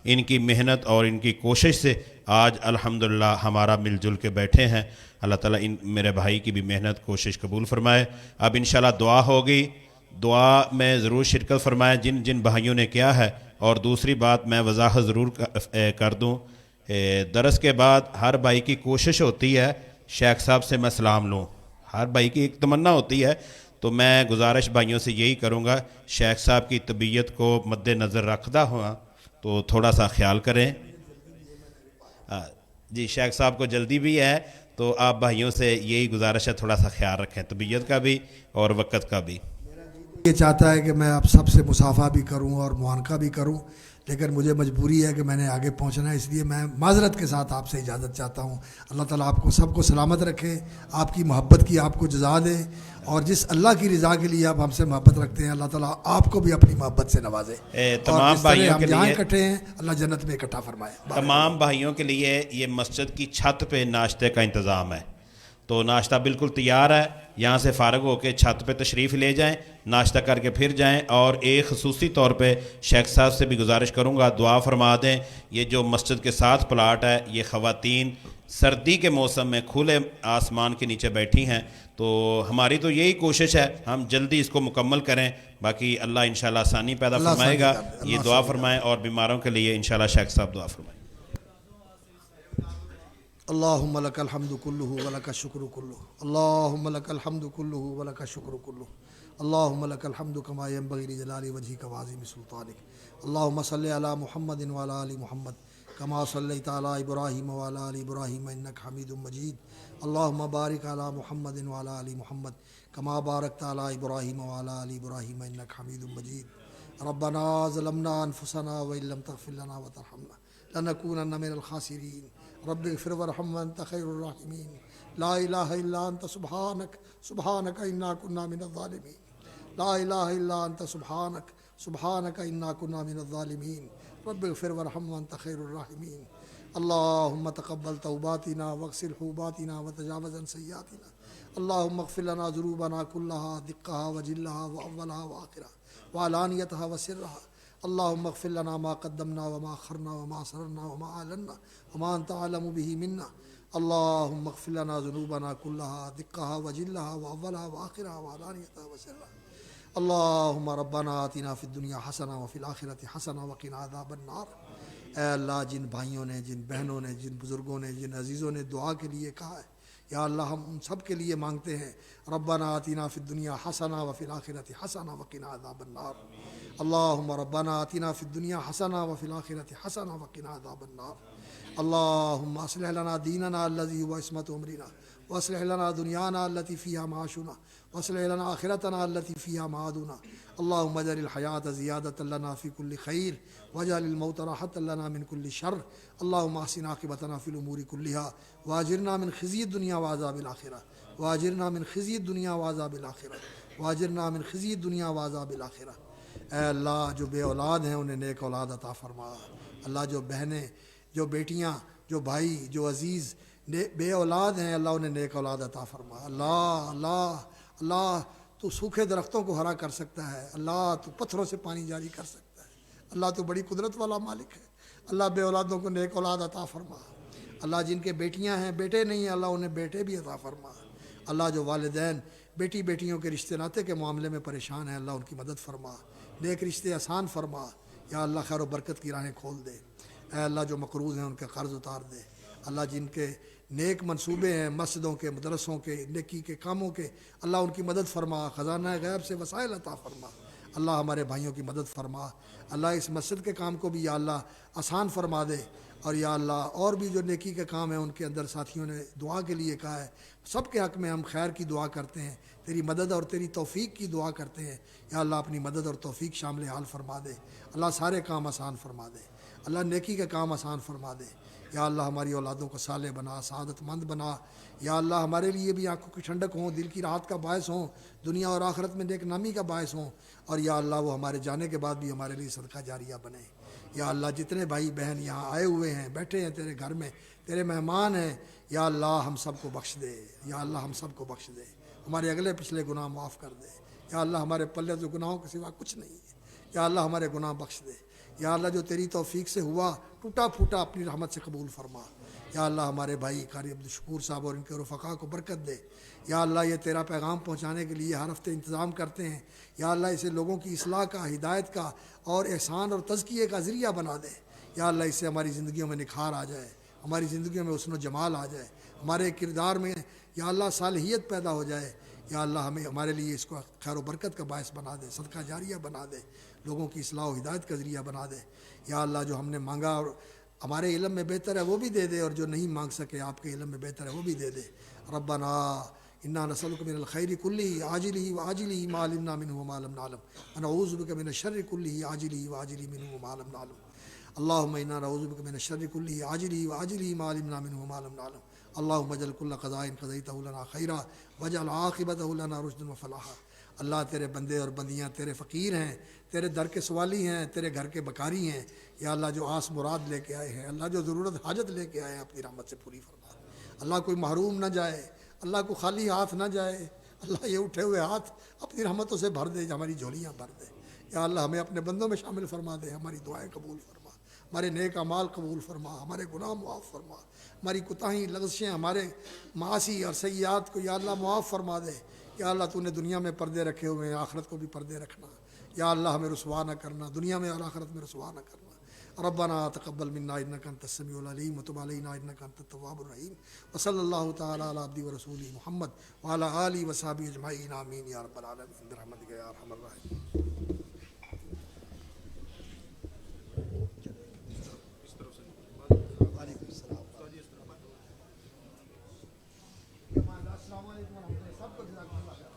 ان کی محنت اور ان کی کوشش سے آج الحمدللہ ہمارا مل جل کے بیٹھے ہیں. اللہ تعالیٰ ان میرے بھائی کی بھی محنت کوشش قبول فرمائے. اب انشاءاللہ دعا ہوگی, دعا میں ضرور شرکت فرمائیں جن جن بھائیوں نے کیا ہے. اور دوسری بات میں وضاحت ضرور کر دوں, درس کے بعد ہر بھائی کی کوشش ہوتی ہے شیخ صاحب سے میں سلام لوں, ہر بھائی کی ایک تمنا ہوتی ہے. تو میں گزارش بھائیوں سے یہی کروں گا, شیخ صاحب کی طبیعت کو مد نظر رکھتا ہوا تو تھوڑا سا خیال کریں. جی شیخ صاحب کو جلدی بھی ہے, تو آپ بھائیوں سے یہی گزارش ہے تھوڑا سا خیال رکھیں طبیعت کا بھی اور وقت کا بھی. یہ چاہتا ہے کہ میں آپ سب سے مصافحہ بھی کروں اور معانقہ بھی کروں, لیکن مجھے مجبوری ہے کہ میں نے آگے پہنچنا ہے, اس لیے میں معذرت کے ساتھ آپ سے اجازت چاہتا ہوں. اللہ تعالیٰ آپ کو سب کو سلامت رکھے, آپ کی محبت کی آپ کو جزا دے, اور جس اللہ کی رضا کے لیے آپ ہم سے محبت رکھتے ہیں اللہ تعالیٰ آپ کو بھی اپنی محبت سے نوازے. تمام بھائیوں کے جہاں لیے اکٹھے ہیں اللہ جنت میں اکٹھا فرمائے. تمام بھائیوں کے لیے یہ مسجد کی چھت پہ ناشتے کا انتظام ہے, تو ناشتہ بالکل تیار ہے، یہاں سے فارغ ہو کے چھت پہ تشریف لے جائیں، ناشتہ کر کے پھر جائیں. اور ایک خصوصی طور پہ شیخ صاحب سے بھی گزارش کروں گا دعا فرما دیں. یہ جو مسجد کے ساتھ پلاٹ ہے، یہ خواتین سردی کے موسم میں کھلے آسمان کے نیچے بیٹھی ہیں، تو ہماری تو یہی کوشش ہے ہم جلدی اس کو مکمل کریں. باقی اللہ انشاءاللہ آسانی پیدا اللہ فرمائے آسانی گا. کر دے، یہ اللہ دعا آسانی فرمائیں اور بیماروں کے لیے انشاءاللہ شیخ صاحب دعا فرمائیں. اللہم لک الحمد کلہ ولک الشکر کلہ، اللہم لک الحمد کلہ ولک الشکر کلہ، اللہم لک الحمد کما ینبغی لجلال وجہک وعظیم سلطانک. اللہم صلی علی محمد وعلی آل محمد کما صلیت علی ابراہیم وعلی آل ابراہیم انک حمید مجید. اللہم بارک علی محمد وعلی آل محمد کما بارکت علی ابراہیم وعلی آل ابراہیم انک حمید مجید. ربنا ظلمنا انفسنا وان لم تغفر لنا وترحمنا لنکونن من الخاسرین. رب اغفر ورحم وانت خیر الراحمین. لا الہ الا انت سبحانک سبحانک انا کنا من الظالمین. لا الہ الا انت سبحانک سبحانک انا کنا من الظالمین. رب اغفر ورحم وانت خیر الراحمین. اللہم تقبل توباتنا واغسل حوباتنا وتجاوز عن سیئاتنا. اللہم اغفر لنا ذنوبنا کلہا دقہا وجلہا واولہا وآخرہا وعلانیتہا وسرہا. اللہم اغفر لنا ما قدمنا وما اخرنا وما اسررنا وما اعلنا وما انت اعلم به منا. اللہم اغفر لنا ذنوبنا کلہا دقہا وجلہا واولہا وآخرہا وعلانیتہا وسرہا. اللہم ربنا آتنا فی الدنیا حسنہ وفی الآخرۃ حسنہ وقنا عذاب النار. اے اللہ، جن بھائیوں نے، جن بہنوں نے، جن بزرگوں نے، جن عزیزوں نے دعا کے لیے کہا ہے، یا اللہ ہم ان سب کے لیے مانگتے ہیں ربنا آتنا فی الدنیا حسنہ وفی الآخرۃ حسنہ وقنا عذاب النار. اللہم ربنا آتنا فی الدنیا حسنہ وفی الآخرۃ حسنہ وقنا عذاب النار. اللہم اصلح لنا دیننا الذی هو عصمۃ امرنا واصلح لنا دنیانا التي فیہا معاشنا واصلح لنا آخرتنا التي فیہا معادنا. اللہم اجعل الحیاۃ زیادۃ لنا فی کل خیر واجعل الموت راحۃ لنا من کل شر. اللہم احسن عاقبتنا فی الامور کلها واجرنا من خزی الدنیا وعذاب الآخرہ واجرنا من خزی الدنیا وعذاب الآخرہ واجرنا من خزی الدنیا وعذاب الآخرہ. اے اللہ، جو بے اولاد ہیں انہیں نیک اولاد عطا فرما. اللہ، جو بہنیں، جو بیٹیاں، جو بھائی، جو عزیز بے اولاد ہیں، اللہ انہیں نیک اولاد عطا فرما. اللہ اللہ اللہ، تو سوکھے درختوں کو ہرا کر سکتا ہے. اللہ، تو پتھروں سے پانی جاری کر سکتا ہے. اللہ، تو بڑی قدرت والا مالک ہے. اللہ، بے اولادوں کو نیک اولاد عطا فرما. اللہ، جن کے بیٹیاں ہیں، بیٹے نہیں ہیں، اللہ انہیں بیٹے بھی عطا فرما. اللہ، جو والدین بیٹی بیٹیوں کے رشتے ناطے کے معاملے میں پریشان ہیں، اللہ ان کی مدد فرما، نیک رشتے آسان فرما. یا اللہ، خیر و برکت کی راہیں کھول دے. اے اللہ، جو مقروض ہیں ان کے قرض اتار دے. اللہ، جن کے نیک منصوبے ہیں، مسجدوں کے، مدرسوں کے، نیکی کے کاموں کے، اللہ ان کی مدد فرما. خزانہ غیب سے وسائل عطا فرما. اللہ، ہمارے بھائیوں کی مدد فرما. اللہ، اس مسجد کے کام کو بھی یا اللہ آسان فرما دے. اور یا اللہ، اور بھی جو نیکی کے کام ہیں ان کے اندر ساتھیوں نے دعا کے لیے کہا ہے، سب کے حق میں ہم خیر کی دعا کرتے ہیں، تیری مدد اور تیری توفیق کی دعا کرتے ہیں. یا اللہ، اپنی مدد اور توفیق شامل حال فرما دے. اللہ، سارے کام آسان فرما دے. اللہ، نیکی کے کام آسان فرما دے. یا اللہ، ہماری اولادوں کو صالح بنا، سعادت مند بنا. یا اللہ، ہمارے لیے بھی آنکھوں کی ٹھنڈک ہوں، دل کی راحت کا باعث ہوں، دنیا اور آخرت میں نیک نامی کا باعث ہوں. اور یا اللہ، وہ ہمارے جانے کے بعد بھی ہمارے لیے صدقہ جاریہ بنے. یا اللہ، جتنے بھائی بہن یہاں آئے ہوئے ہیں، بیٹھے ہیں تیرے گھر میں، تیرے مہمان ہیں، یا اللہ ہم سب کو بخش دے. یا اللہ، ہم سب کو بخش دے. ہمارے اگلے پچھلے گناہ معاف کر دے. یا اللہ، ہمارے پلے تو گناہوں کے سوا کچھ نہیں ہے. یا اللہ، ہمارے گناہ بخش دے. یا اللہ، جو تیری توفیق سے ہوا ٹوٹا پھوٹا اپنی رحمت سے قبول فرما. یا اللہ، ہمارے بھائی قاری عبدالشکور صاحب اور ان کے رفقا کو برکت دے. یا اللہ، یہ تیرا پیغام پہنچانے کے لیے ہر ہفتے انتظام کرتے ہیں. یا اللہ، اسے لوگوں کی اصلاح کا، ہدایت کا اور احسان اور تزکیے کا ذریعہ بنا دے. یا اللہ، اس سے ہماری زندگیوں میں نکھار آ جائے، ہماری زندگیوں میں حسن و جمال آ جائے، ہمارے کردار میں یا اللہ صالحیت پیدا ہو جائے. یا اللہ، ہمیں ہمارے لیے اس کو خیر و برکت کا باعث بنا دے، صدقہ جاریہ بنا دے، لوگوں کی اصلاح و ہدایت کا ذریعہ بنا دے. یا اللہ، جو ہم نے مانگا اور ہمارے علم میں بہتر ہے وہ بھی دے دے، اور جو نہیں مانگ سکے آپ کے علم میں بہتر ہے وہ بھی دے دے. ربنا انا نسألک من الخیر کلہ عاجلہ وآجلہ ما علمنا منہ وما لم نعلم ونعوذ بک من الشر کلہ عاجلہ وآجلہ منہ وما لم نعلم. اللہم انا نعوذ بک من الشر کلہ عاجلہ وآجلہ ما علمنا منہ وما لم نعلم. اللہم اجعل کل قضاء قضیتہ لنا خیرا واجعل عاقبتہ لنا رشدا وفلاحا. اللہ، تیرے بندے اور بندیاں تیرے فقیر ہیں، تیرے در کے سوالی ہیں، تیرے گھر کے بکاری ہیں. یا اللہ، جو آس مراد لے کے آئے ہیں، اللہ جو ضرورت حاجت لے کے آئے ہیں، اپنی رحمت سے پوری فرما. اللہ، کوئی محروم نہ جائے. اللہ کو خالی ہاتھ نہ جائے، اللہ یہ اٹھے ہوئے ہاتھ اپنی رحمتوں سے بھر دے، ہماری جھولیاں بھر دے۔ یا اللہ ہمیں اپنے بندوں میں شامل فرما دے، ہماری دعائیں قبول فرما، ہمارے نیک اعمال قبول فرما، ہمارے گناہ معاف فرما، ہماری کوتاہی لغزشیں، ہمارے معاصی اور سیئات کو یا اللہ معاف فرما دے۔ یا اللہ تو نے دنیا میں پردے رکھے ہوئے ہیں، آخرت کو بھی پردے رکھنا۔ یا اللہ ہمیں رسوا نہ کرنا، دنیا میں اور آخرت میں رسوا نہ کرنا۔ ربنا تقبل منا انك انت السميع العليم وتب علينا انك انت التواب الرحيم وصلى الله تعالى على عبده ورسوله محمد وعلى اله وصحبه اجمعين امين يا رب العالمين برحمتك يا ارحم الراحمين۔ وعلیکم السلام۔ السلام علیکم ورحمۃ اللہ، سب کو جزاک اللہ خیر۔